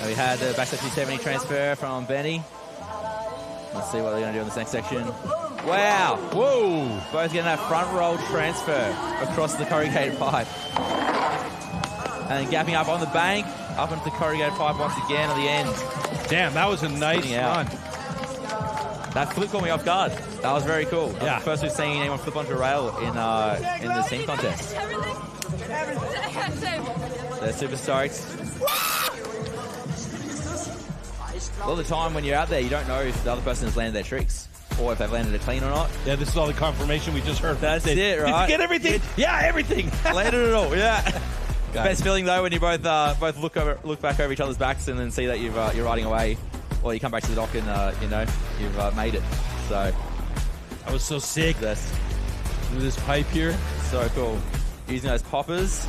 We had the backside 270 transfer from Benny. Let's see what they're going to do in this next section. Wow! Whoa! Both getting that front roll transfer across the corrugated pipe. And gapping up on the bank, up into the corrugated pipe once again at the end. Damn, that was a nice run. That flip caught me off guard. That was very cool. Yeah. First we've seen anyone flip onto a rail in the team contest. They're super stoked. A lot of the time when you're out there, you don't know if the other person has landed their tricks or if they've landed it clean or not. Yeah, this is all the confirmation we just heard. That's it, right? Did you get everything? Yeah, everything. Landed it all, yeah. Best feeling though when you both look back over each other's backs and then see that you're riding away, or you come back to the dock and you've made it. So that was so sick. This pipe here, so cool. Using those poppers,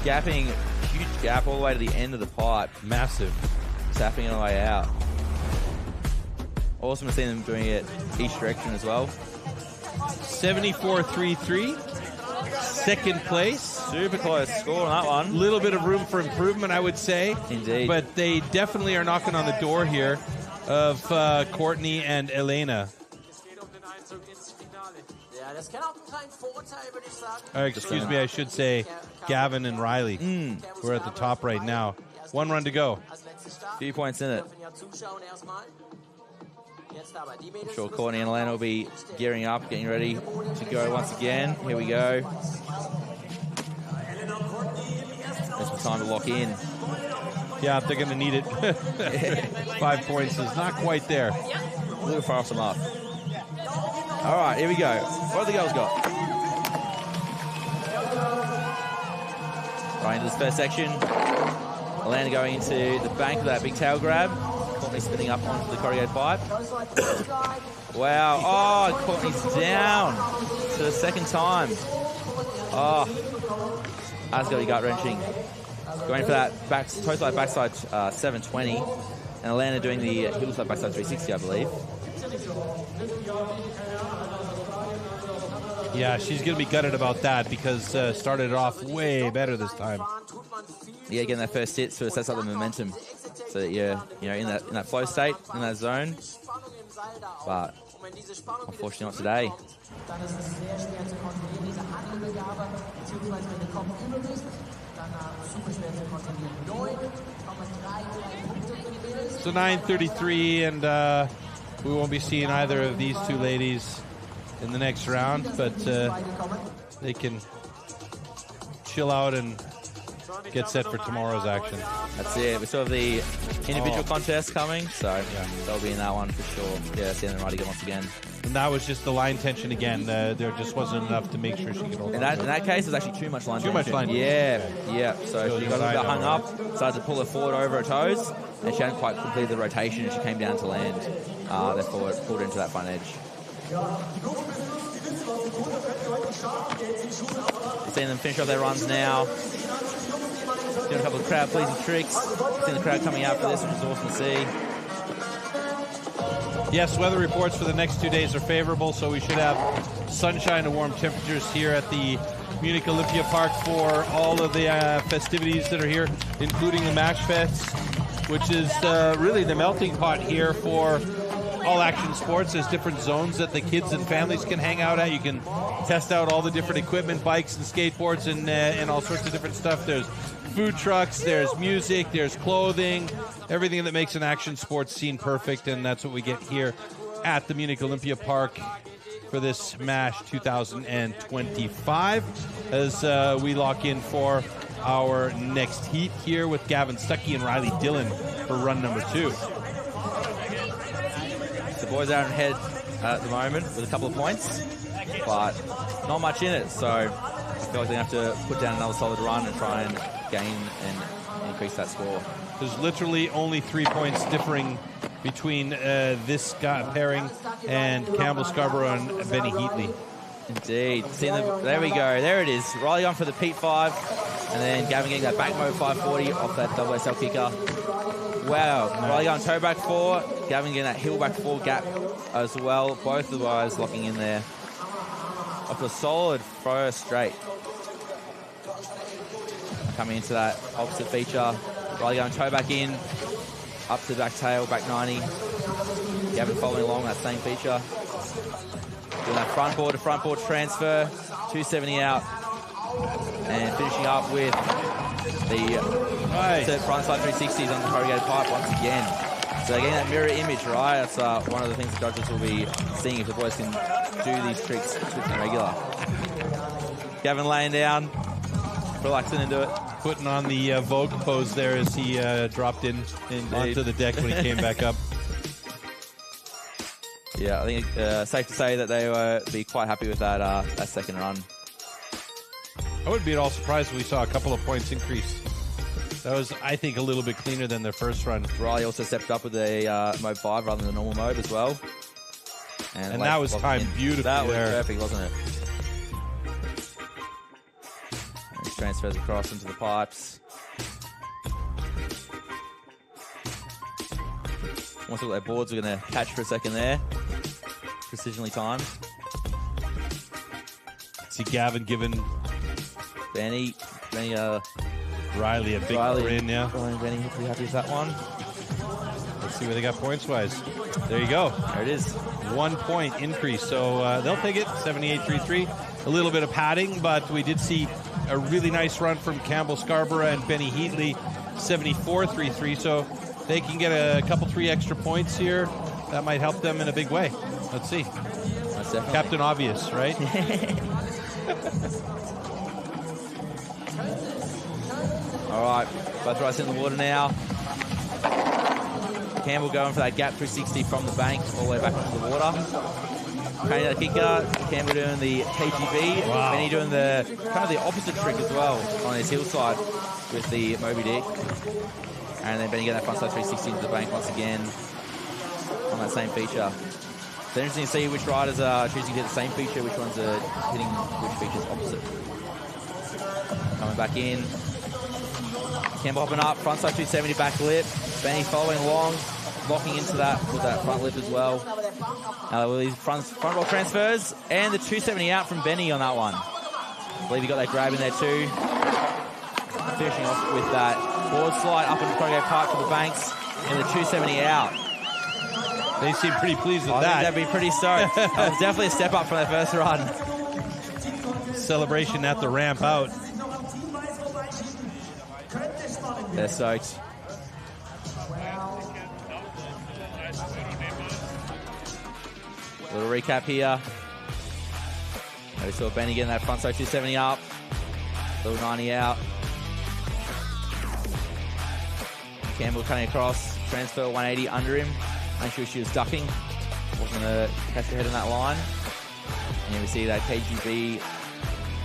gapping, huge gap all the way to the end of the pipe, massive. Tapping it on the way out. Awesome to see them doing it each direction as well. 74.33. Second place. Super close score on that one. Little bit of room for improvement, I would say. Indeed. But they definitely are knocking on the door here. of Courtney and Elena. Excuse me, I should say Gavin and Riley. We're at the top right now. 1 run to go. Few points in it. I'm sure Courtney and Elena will be gearing up, getting ready to go once again. Here we go. There's some time to lock in. Yeah, they're going to need it. 5 points is not quite there. A little far off the mark. All right, here we go. What have the girls got? Right into this first section. Elena going into the bank with that big tail grab. Courtney spinning up onto the corrugated pipe. Wow. Oh, Courtney's down for the second time. Oh, that's got to be gut-wrenching. Going for that toe slide backside 720. And Elena doing the heel slide backside 360, I believe. Yeah, she's going to be gutted about that because started off way better this time. Yeah, getting that first hit sort of sets up the momentum. So that you're in that flow state, in that zone. But unfortunately not today. So 9:33, and we won't be seeing either of these two ladies in the next round, but they can chill out and get set for tomorrow's action. That's it. We still have the individual contest coming, so yeah, they'll be in that one for sure. Yeah, seeing them ready once again. And that was just the line tension again. There just wasn't enough to make sure she could hold in on. In that case, it was actually too much line tension. Too much line tension. Yeah. So she got a bit hung up, started to pull her forward over her toes, and she hadn't quite completed the rotation, and she came down to land. Therefore, it pulled into that front edge. We're seeing them finish off their runs now. Doing a couple of crowd-pleasing tricks. Seeing the crowd coming out for this, which is awesome to see. Yes, weather reports for the next 2 days are favorable, so we should have sunshine and warm temperatures here at the Munich Olympia Park for all of the festivities that are here, including the Match Fest, which is really the melting pot here for all action sports. There's different zones that the kids and families can hang out at. You can test out all the different equipment, bikes and skateboards and all sorts of different stuff. There's food trucks, there's music, there's clothing, everything that makes an action sports scene perfect, and that's what we get here at the Munich Olympia Park for this MASH 2025 as we lock in for our next heat here with Gavin Stuckey and Riley Dillon for run number 2. The boys are ahead at the moment with a couple of points, but not much in it, so I feel like they have to put down another solid run and try and gain and increase that score. There's literally only 3 points differing between this pairing and Campbell Scarborough and Benny Heatley. Indeed. There we go. There it is. Riley on for the Pete 5, and then Gavin getting that back mode 540 off that double SL kicker. Wow. Riley going toe back 4, Gavin getting that heel back 4 gap as well. Both of the guys locking in there. Off a solid first straight. Coming into that opposite feature. Riley going toe back in, up to the back tail, back 90. Gavin following along that same feature. Doing that front board to front board transfer, 270 out. And finishing up with the front side 360s on the corrugated pipe once again. So getting that mirror image, right? That's one of the things the judges will be seeing if the boys can do these tricks quick and regular. Gavin laying down, relaxing into it. Putting on the Vogue pose there as he dropped in onto the deck when he came back up. Yeah, I think it's safe to say that they will be quite happy with that second run. I wouldn't be at all surprised if we saw a couple of points increase. That was, I think, a little bit cleaner than their first run. Riley also stepped up with a mode 5 rather than the normal mode as well. And that was timed beautifully. That was perfect, wasn't it? And he transfers across into the pipes. Almost look like their boards are going to catch for a second there. Precisionally timed. See Gavin giving Benny Riley a big grin, yeah. Benny pretty happy with that one. Let's see what they got points-wise. There you go. There it is. 1 point increase. So they'll take it, 78-33. A little bit of padding, but we did see a really nice run from Campbell Scarborough and Benny Heatley, 74-33. So they can get a couple, 3 extra points here. That might help them in a big way. Let's see. Captain Obvious, right? All right, both riders in the water now. Campbell going for that gap 360 from the bank all the way back into the water. Training that kicker. Campbell doing the KGB. Wow. Benny doing the kind of the opposite trick as well on his hillside with the Moby Dick. And then Benny getting that frontside 360 into the bank once again on that same feature. It's interesting to see which riders are choosing to hit the same feature, which ones are hitting which features opposite. Coming back in. Campbell hopping up, frontside 270 back lip. Benny following along, locking into that with that front lip as well. With these front roll transfers and the 270 out from Benny on that one. I believe he got that grab in there too. Finishing off with that board slide up into Protege Park to the banks and the 270 out. They seem pretty pleased with I that. think they'd be pretty stoked. That was definitely a step up from their first run. Celebration at the ramp out. They're stoked. Little recap here. We saw Benny getting that frontside 270 up. Little 90 out. Campbell cutting across. Transfer 180 under him. Make sure she was ducking. Wasn't going to catch her head on that line. And we see that KGB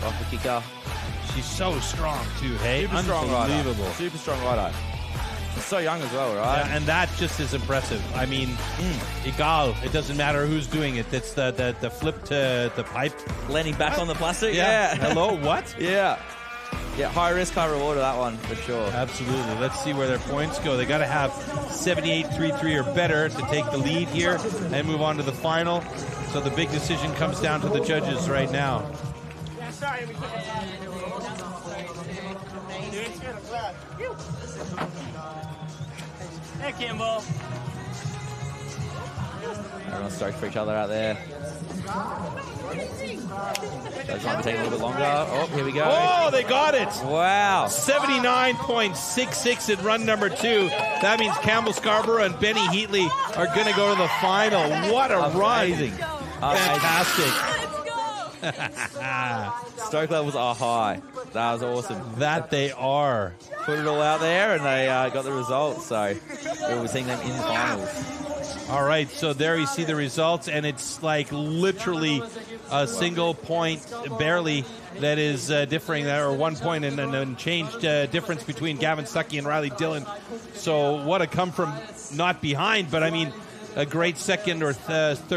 rifle kicker. She's so strong too, hey? Super strong rider. Unbelievable. Super strong rider. She's so young as well, right? Yeah, and that just is impressive. I mean, egal. It doesn't matter who's doing it. It's the flip to the pipe. Landing back on the plastic? Yeah. Hello, what? Yeah. Yeah, high risk, high reward of that one, for sure. Absolutely. Let's see where their points go. They got to have 78-33 or better to take the lead here and move on to the final. So the big decision comes down to the judges right now. Hey, Campbell. Everyone's stoked for each other out there. Judge might be taking a little bit longer. Oh, here we go. Oh, they got it. Wow. 79.66 in run number 2. That means Campbell Scarborough and Benny Heatley are going to go to the final. What a Amazing. run. Fantastic. Stoke levels are high. That was awesome. That they are. Put it all out there and they got the results. So we'll be seeing them in the finals. All right, so there you see the results, and it's like literally a single point, barely, that is differing, or 1 point and changed difference between Gavin Stuckey and Riley Dillon. So what a come from not behind, but I mean, a great second or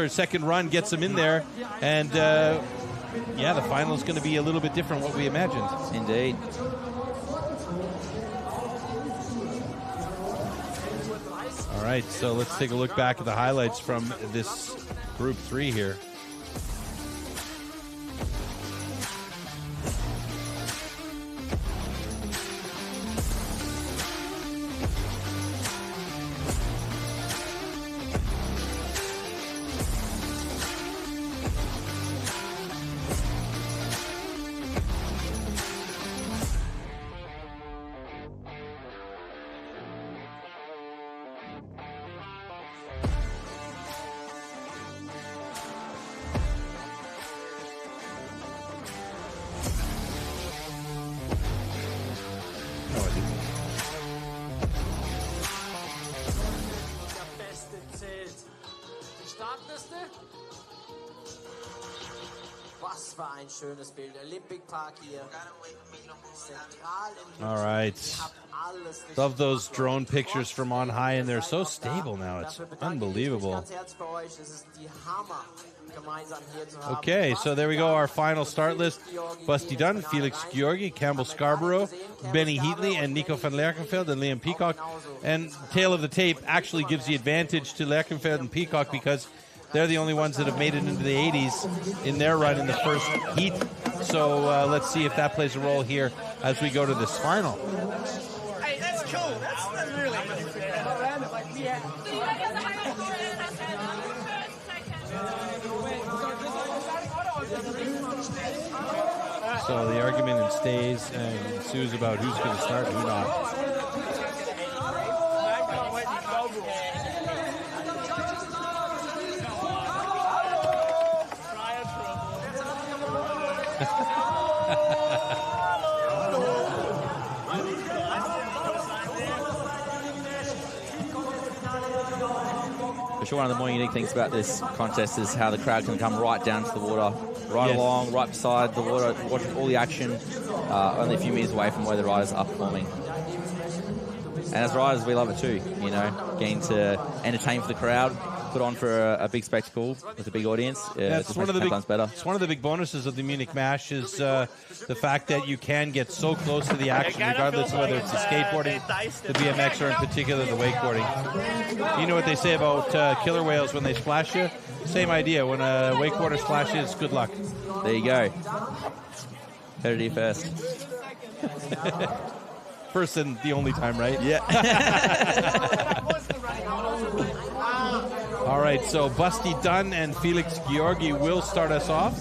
second run gets them in there, and yeah, the final is going to be a little bit different what we imagined. Indeed. All right, so let's take a look back at the highlights from this Group 3 here. Was war ein schönes Bild. Olympic Park hier. All right. Love those drone pictures from on high, and they're so stable now. It's unbelievable. Okay, so there we go, our final start list. Basti Dunn, Felix Georgi, Campbell Scarborough, Benny Heatley, and Nico van Lerchenfeld and Liam Peacock. And tail of the tape actually gives the advantage to Lerchenfeld and Peacock because they're the only ones that have made it into the 80s in their run in the first heat. So let's see if that plays a role here as we go to this final. Hey, that's cool. That's really So the argument stays and ensues about who's going to start and who not. For sure, one of the more unique things about this contest is how the crowd can come right down to the water, right along, right beside the water, watching all the action, only a few meters away from where the riders are performing. And as riders, we love it too, you know, getting to entertain for the crowd, put on for a big spectacle with a big audience. It's one of the big better. It's one of the big bonuses of the Munich Mash is the fact that you can get so close to the action, regardless of whether it's the skateboarding, the BMX, or in particular the wakeboarding. You know what they say about killer whales when they splash you? Same idea. When a wakeboarder splashes, good luck. There you go. Heard it here first. First and the only time, right? Yeah. All right, so Busty Dunn and Felix Georgi will start us off.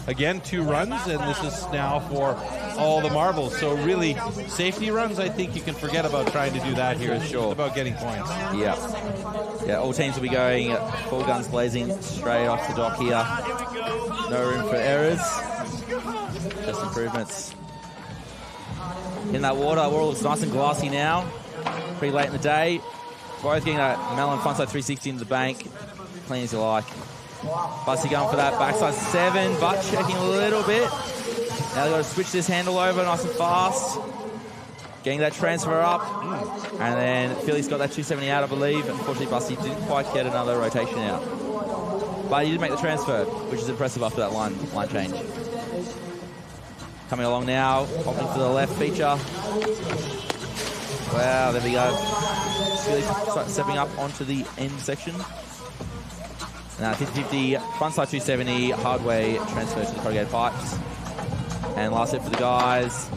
Again, 2 runs, and this is now for all the marbles. So really, safety runs, I think you can forget about trying to do that here. It's just about getting points. Yeah. Yeah, all teams will be going full guns blazing straight off the dock here. No room for errors. Just improvements. In that water, water looks nice and glassy now. Pretty late in the day. Both getting that melon frontside 360 into the bank. Clean as you like. Busty going for that backside 7, but checking a little bit. Now they've got to switch this handle over nice and fast. Getting that transfer up. And then Felix got that 270 out, I believe. Unfortunately, Busty didn't quite get another rotation out. But he did make the transfer, which is impressive after that line change. Coming along now, popping to the left feature. Wow, there we go. Felix stepping up onto the end section. Now 50-50, frontside 270, hard way transfer to the corrugated pipes. And last hit for the guys,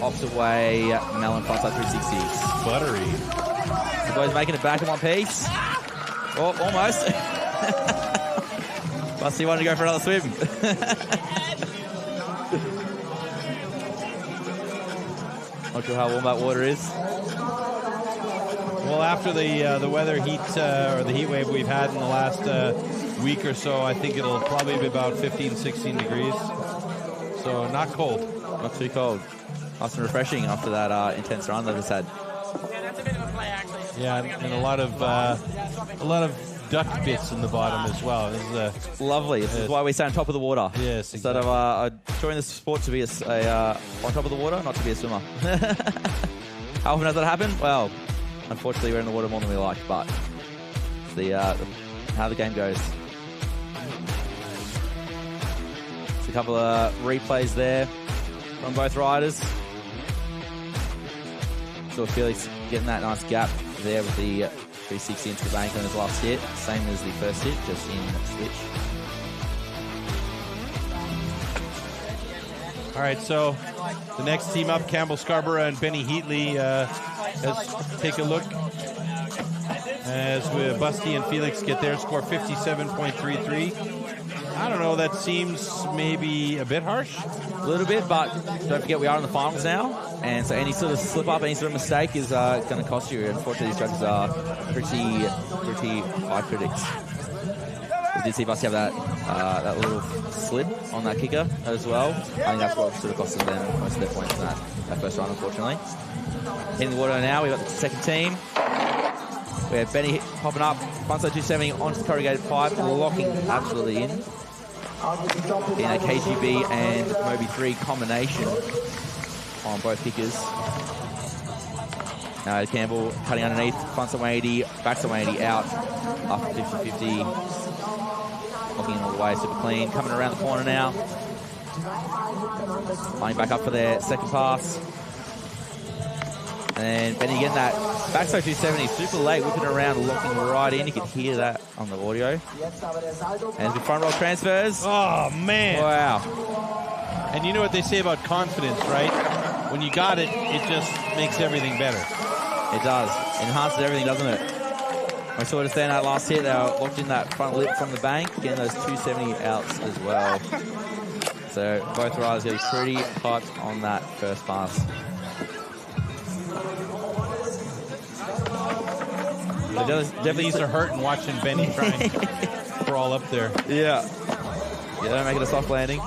opposite way, melon frontside 360s. Buttery. The boys making it back in one piece. Oh, almost. Busty wanted to go for another swim. Not sure how warm that water is. Well, after the weather heat or the heat wave we've had in the last week or so, I think it'll probably be about 15, 16 degrees. So not cold. Not too cold. Nice and refreshing after that intense run that it's had. Yeah, that's a bit of a play, actually. Yeah, and a lot of duck bits in the bottom as well. This is lovely. This is why we stay on top of the water. Yes, instead of joining the sport to be on top of the water, not to be a swimmer. How often does that happen? Well, unfortunately, we're in the water more than we like, but the how the game goes. It's a couple of replays there from both riders. So Felix getting that nice gap there with the 360 into the bank on his last hit, same as the first hit, just in switch. All right, so the next team up, Campbell Scarborough and Benny Heatley. Let's take a look as Busty and Felix get their score 57.33. I don't know, that seems maybe a bit harsh. A little bit, but don't forget we are in the finals now, and so any sort of slip up, any sort of mistake is going to cost you. Unfortunately, these judges are pretty high critics. We did see Busty have that little slip on that kicker as well. I think that's what sort of costed them most of their points in that first round, unfortunately. Hitting the water now, we've got the second team. We have Benny popping up, frontside 270 onto the corrugated pipe, locking absolutely in. In a KGB and Moby 3 combination on both kickers. Now Campbell cutting underneath, frontside 180, backside 180 out after 50-50. Locking in all the way, super clean. Coming around the corner now. Lining back up for their second pass. And Benny getting that backside 270, super late, whipping around, locking right in. You can hear that on the audio. And the front roll transfers. Oh, man. Wow. And you know what they say about confidence, right? When you got it, it just makes everything better. It does. Enhances everything, doesn't it? I saw it stand out last hit. They were locked in that front lip from the bank, getting those 270 outs as well. So both riders going to be pretty hot on that first pass. The knees are hurting watching Benny try and crawl up there. Yeah. Yeah, don't make it a soft landing.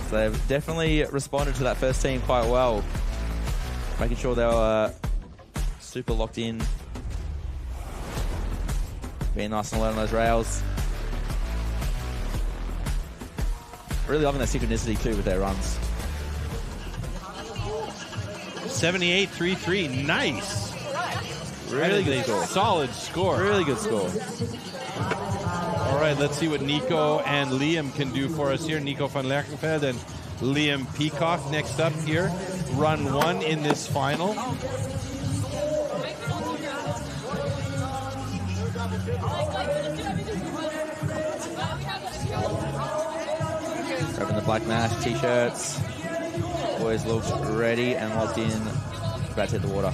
So they've definitely responded to that first team quite well. Making sure they were super locked in. Being nice and low on those rails. Really loving that synchronicity too with their runs. 78-3-3, nice. Really good score. Solid score. Really good score. All right, let's see what Nico and Liam can do for us here. Nico van Lerchenfeld and Liam Peacock next up here. Run 1 in this final. Grabbing the Black Mash t-shirts. Boys look ready and locked in. About to hit the water.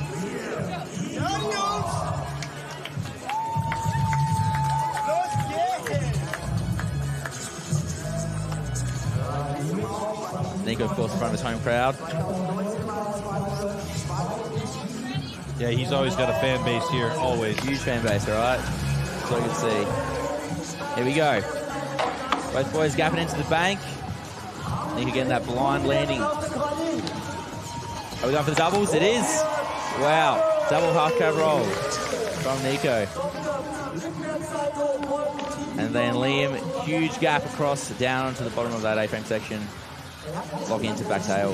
Nico, of course, in front of his home crowd. Yeah, he's always got a fan base here, always. Huge fan base, all right? That's all you can see. Here we go. Both boys gapping into the bank. Nico getting that blind landing. Are we going for the doubles? It is. Wow. Double half cab roll from Nico. And then Liam, huge gap across, down onto the bottom of that A-frame section. Locking into back tail.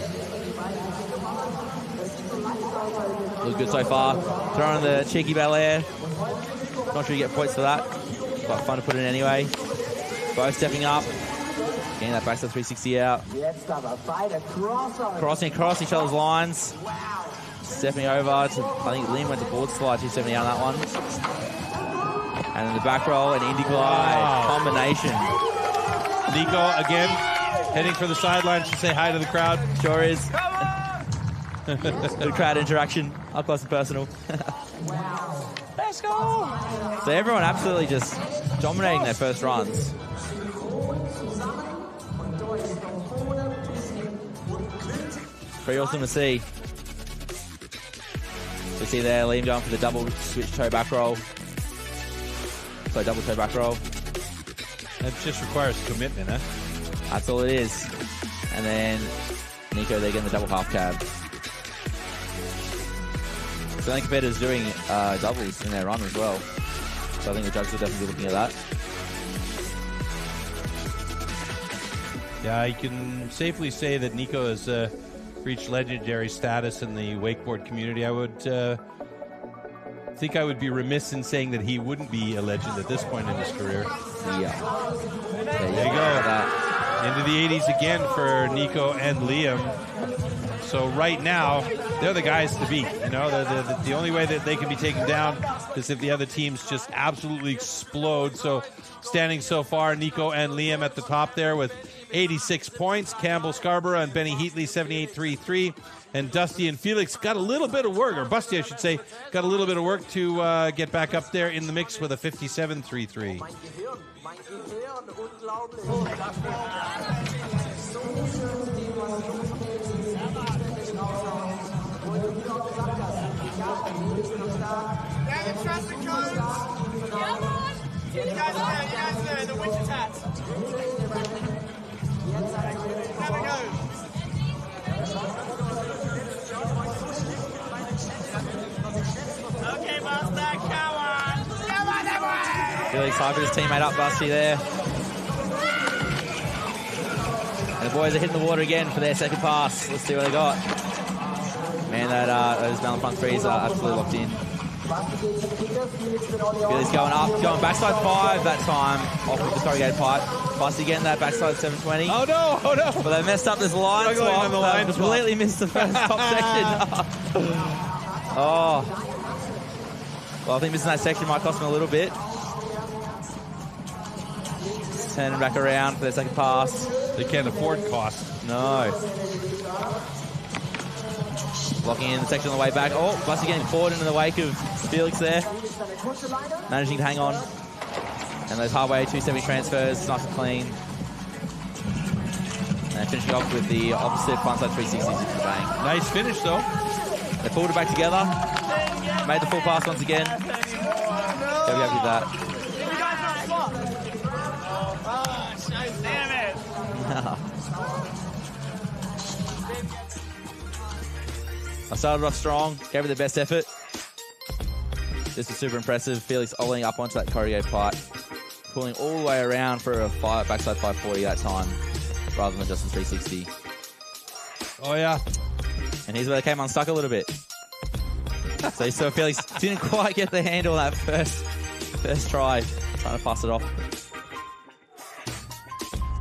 Looks good so far. Throwing the cheeky Bel Air. Not sure you get points for that. But fun to put in anyway. Both stepping up. Getting that backside 360 out. Crossing across each other's lines. Stepping over to, I think Liam went to board slide 270 on that one. And then the back roll and Indy glide combination. Nico again heading for the sidelines to say hi to the crowd. Sure is. Good crowd interaction, up close and personal. Let's go! So everyone absolutely just dominating their first runs. Pretty awesome to see. We see there Liam going for the double switch toe back roll. So double toe back roll. That just requires commitment, huh? That's all it is. And then Nico, they're getting the double half cab. So I think competitors doing doubles in their run as well. So I think the judges will definitely be looking at that. Yeah, you can safely say that Nico has reached legendary status in the wakeboard community. I would think I would be remiss in saying that he wouldn't be a legend at this point in his career. Yeah. There you go. Into the 80s again for Nico and Liam. So right now, they're the guys to beat. You know, the only way that they can be taken down is if the other teams just absolutely explode. So standing so far, Nico and Liam at the top there with 86 points. Campbell Scarborough and Benny Heatley, 78-3-3. And Dusty and Felix got a little bit of work, or Busty, I should say, got a little bit of work to get back up there in the mix with a 57-3-3. You guys there, the winter tats. Never go. Okay, Buster, come on. Come on, everyone. Really excited for his teammate up, Busty there. And the boys are hitting the water again for their second pass. Let's see what they got. Man, those Melon front threes are absolutely locked in. Billy's going up, going backside 5 that time, off of the corrugated pipe. Busty getting that backside 720. Oh no, oh no. But they messed up this line swap. On the line They completely missed the first top section. Oh. Well, I think missing that section might cost them a little bit. Turning back around for their second pass. They can't afford cost. No. Blocking in the section on the way back. Oh, Bussy getting caught into the wake of Felix there. Managing to hang on. And those halfway 270 transfers, nice and clean. And finishing off with the opposite frontside 360 to the bank. Nice finish, though. They pulled it back together. Made the full pass once again. They'll be happy with that. Damn it! I started off strong, gave it the best effort. This was super impressive. Felix oling up onto that corrugated pipe, pulling all the way around for a backside 540 that time, rather than just the 360. Oh, yeah. And here's where they came unstuck a little bit. So you saw Felix didn't quite get the handle on that first try, trying to pass it off.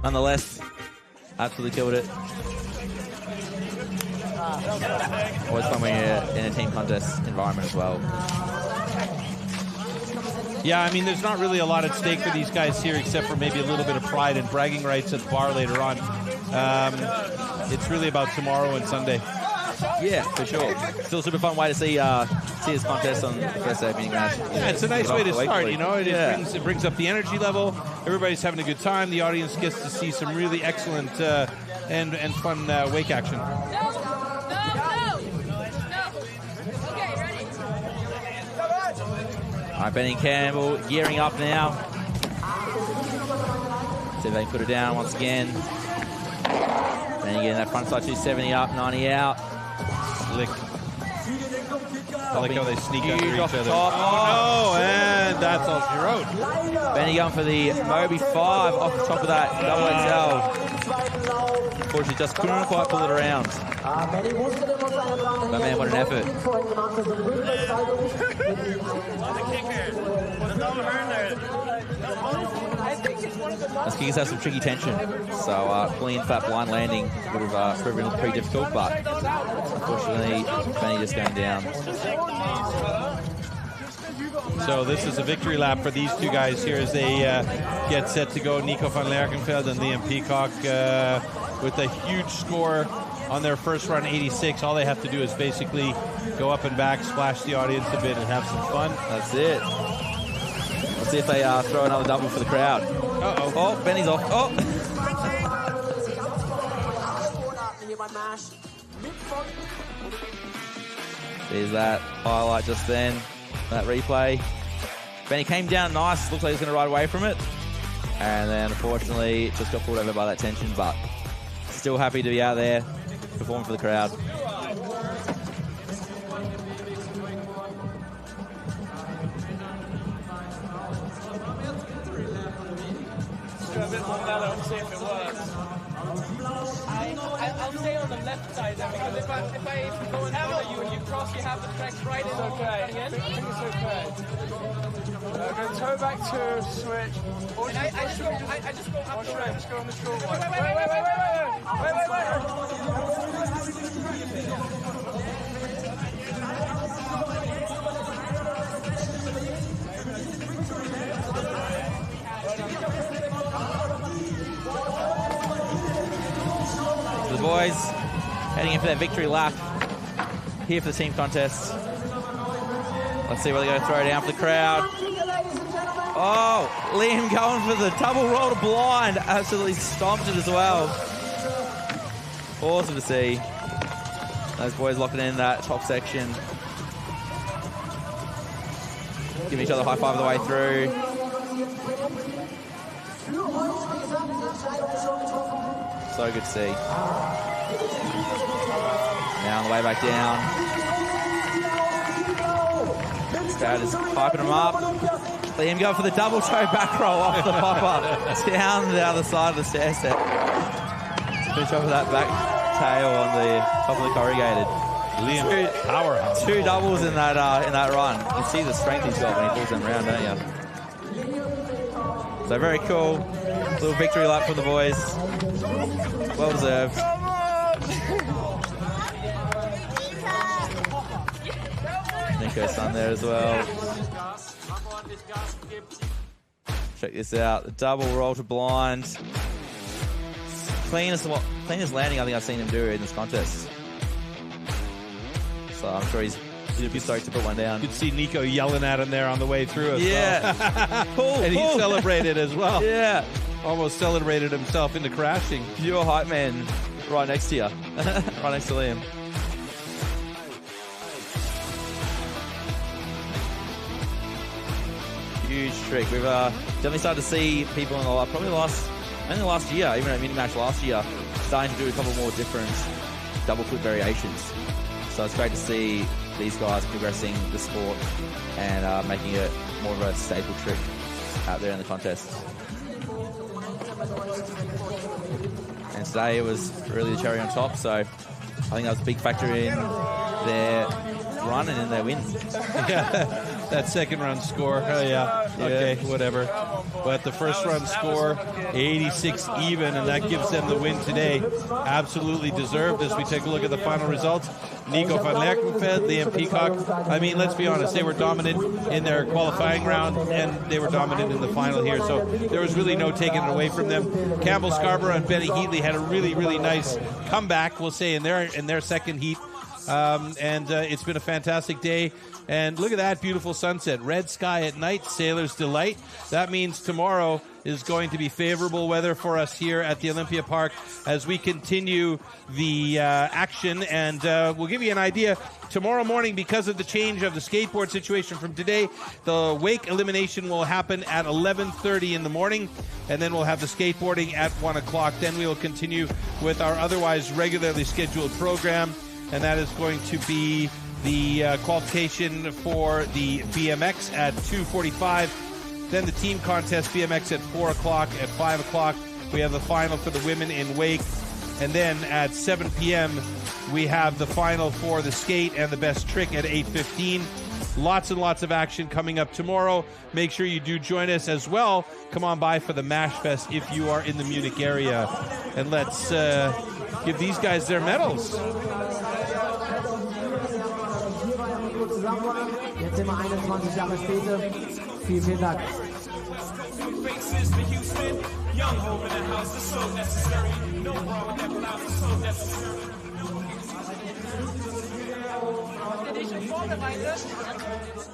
Nonetheless, absolutely killed it. Always fun when you're in a team contest environment as well. Yeah, I mean, there's not really a lot at stake for these guys here except for maybe a little bit of pride and bragging rights at the bar later on. It's really about tomorrow and Sunday. Yeah, for sure. Still a super fun way to see this contest on the first opening match. Yeah, it's a nice way to start, you know. It brings up the energy level. Everybody's having a good time. The audience gets to see some really excellent and fun wake action. All right, Benny Campbell gearing up now. See if they can put it down once again. And again, that front side 270 up, 90 out. Slick. I like how they sneak under each off the other. top. Oh, no, and that's all she wrote. Benny going for the Moby 5 off the top of that double XL. Unfortunately, just couldn't quite pull it around. But man, what an effort. Those kickers have some tricky tension. So pulling in for that blind landing would have proven pretty difficult, but unfortunately, Benny just going down. So this is a victory lap for these two guys here as they get set to go. Nico van Lerkenveld and Liam Peacock with a huge score on their first run, 86. All they have to do is basically go up and back, splash the audience a bit, and have some fun. That's it. Let's see if they throw another double for the crowd. Uh-oh. Oh, Benny's off. Oh! There's that highlight just then. That replay. Benny came down nice. Looks like he's going to ride away from it. And then, unfortunately, just got pulled over by that tension, but still happy to be out there performing for the crowd. Let's do a bit more mellow and see if it works. I'll stay on the left side then, because if I go and follow you and you cross, you have the tracks right in. It's okay. I think it's okay. Go toe back to switch. And I just go up the ramp. Just go on the short one. The boys heading in for that victory lap here for the team contest. Let's see where they're going to throw down for the crowd. Oh, Liam going for the double roll to blind. Absolutely stomped it as well. Awesome to see. Those boys locking in that top section. Giving each other a high five all the way through. So good to see. Now on the way back down. Crowd is piping them up. Liam going for the double toe back roll off the pop-up. Down the other side of the stair step. Finish off with that back tail on the top of the corrugated. Liam, powerhouse. Two doubles in that run. You see the strength he's got when he pulls them around, don't you? So very cool. Little victory lap for the boys. Well deserved. Nico's son there as well. Check this out. The double roll to blind. Cleanest landing I think I've seen him do in this contest. So I'm sure he's going to be stoked to put one down. You could see Nico yelling at him there on the way through as Yeah. well. And he celebrated as well. Yeah. Almost celebrated himself into crashing. Pure hype man right next to you. Right next to Liam. Huge trick. We've definitely started to see people in the last year, even at Mini Match last year, starting to do a couple more different double flip variations. So it's great to see these guys progressing the sport and making it more of a staple trick out there in the contest. And today it was really the cherry on top, so I think that was a big factor in their run and in their win. Yeah, that second run score. Oh, yeah. Okay, whatever. But the first run score, 86 even, and that gives them the win today. Absolutely deserved as we take a look at the final results. Nico van Lerkenveld, Liam Peacock. I mean, let's be honest, they were dominant in their qualifying round, and they were dominant in the final here, so there was really no taking it away from them. Campbell Scarborough and Benny Heatley had a really, really nice comeback, we'll say, in their second heat. And it's been a fantastic day. And look at that beautiful sunset. Red sky at night, sailor's delight. That means tomorrow is going to be favorable weather for us here at the Olympia Park as we continue the action. And we'll give you an idea. Tomorrow morning, because of the change of the skateboard situation from today, the wake elimination will happen at 11:30 in the morning. And then we'll have the skateboarding at 1 o'clock. Then we will continue with our otherwise regularly scheduled program. And that is going to be the qualification for the BMX at 2:45. Then the team contest BMX at 4 o'clock. At 5 o'clock, we have the final for the women in wake. And then at 7 p.m., we have the final for the skate and the best trick at 8:15. Lots and lots of action coming up tomorrow. Make sure you do join us as well. Come on by for the Mash Fest if you are in the Munich area. And let's give these guys their medals. Jetzt sind wir 21 Jahre später. Vielen, vielen Dank.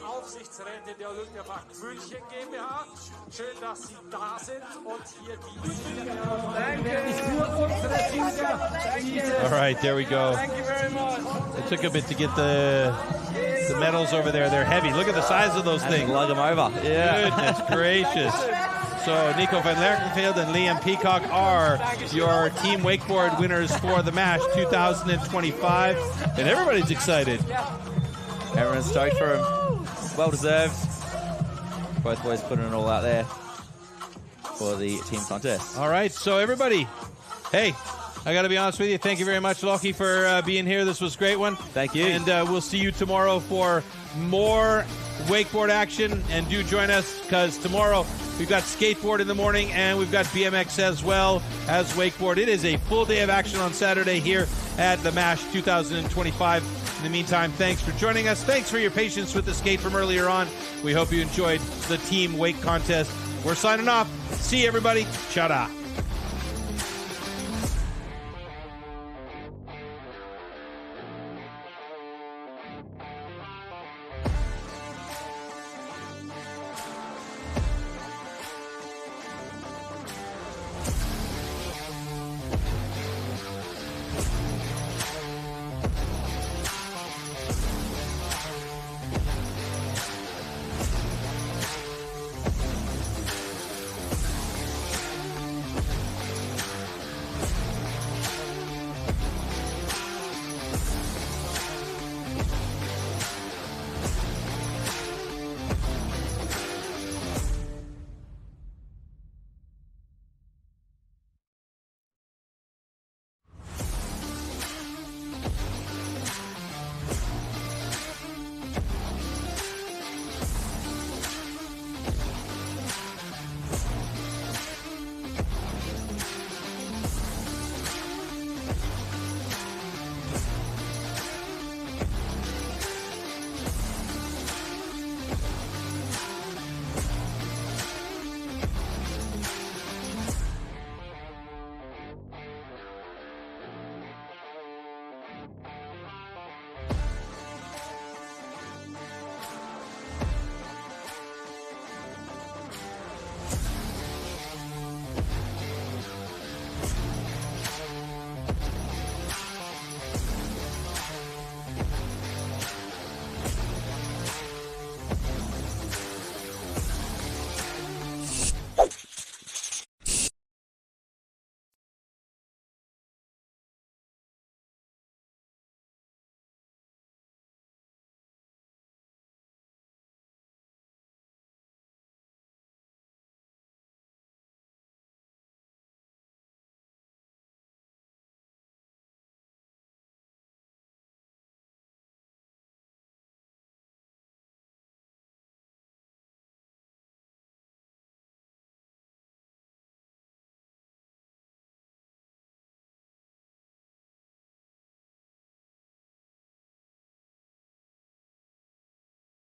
Aufsichtsrätin der Olympiapark München GmbH. Schön, dass Sie da sind und hier die All right, there we go. Thank you very much. It took a bit to get the medals over there. They're heavy. Look at the size of those things. Lug them over. Yeah. Goodness gracious. So Nico van Lerkenveld and Liam Peacock are your team wakeboard winners for the MASH 2025. And everybody's excited. Everyone's stoked for him. Well deserved. Both boys putting it all out there for the team contest. All right, so everybody, hey, I got to be honest with you. Thank you very much, Lockie, for being here. This was a great one. Thank you. And we'll see you tomorrow for more wakeboard action. And do join us because tomorrow we've got skateboard in the morning and we've got BMX as well as wakeboard. It is a full day of action on Saturday here at the MASH 2025. In the meantime, thanks for joining us. Thanks for your patience with the skate from earlier on. We hope you enjoyed the team wake contest. We're signing off. See you, everybody. Ciao.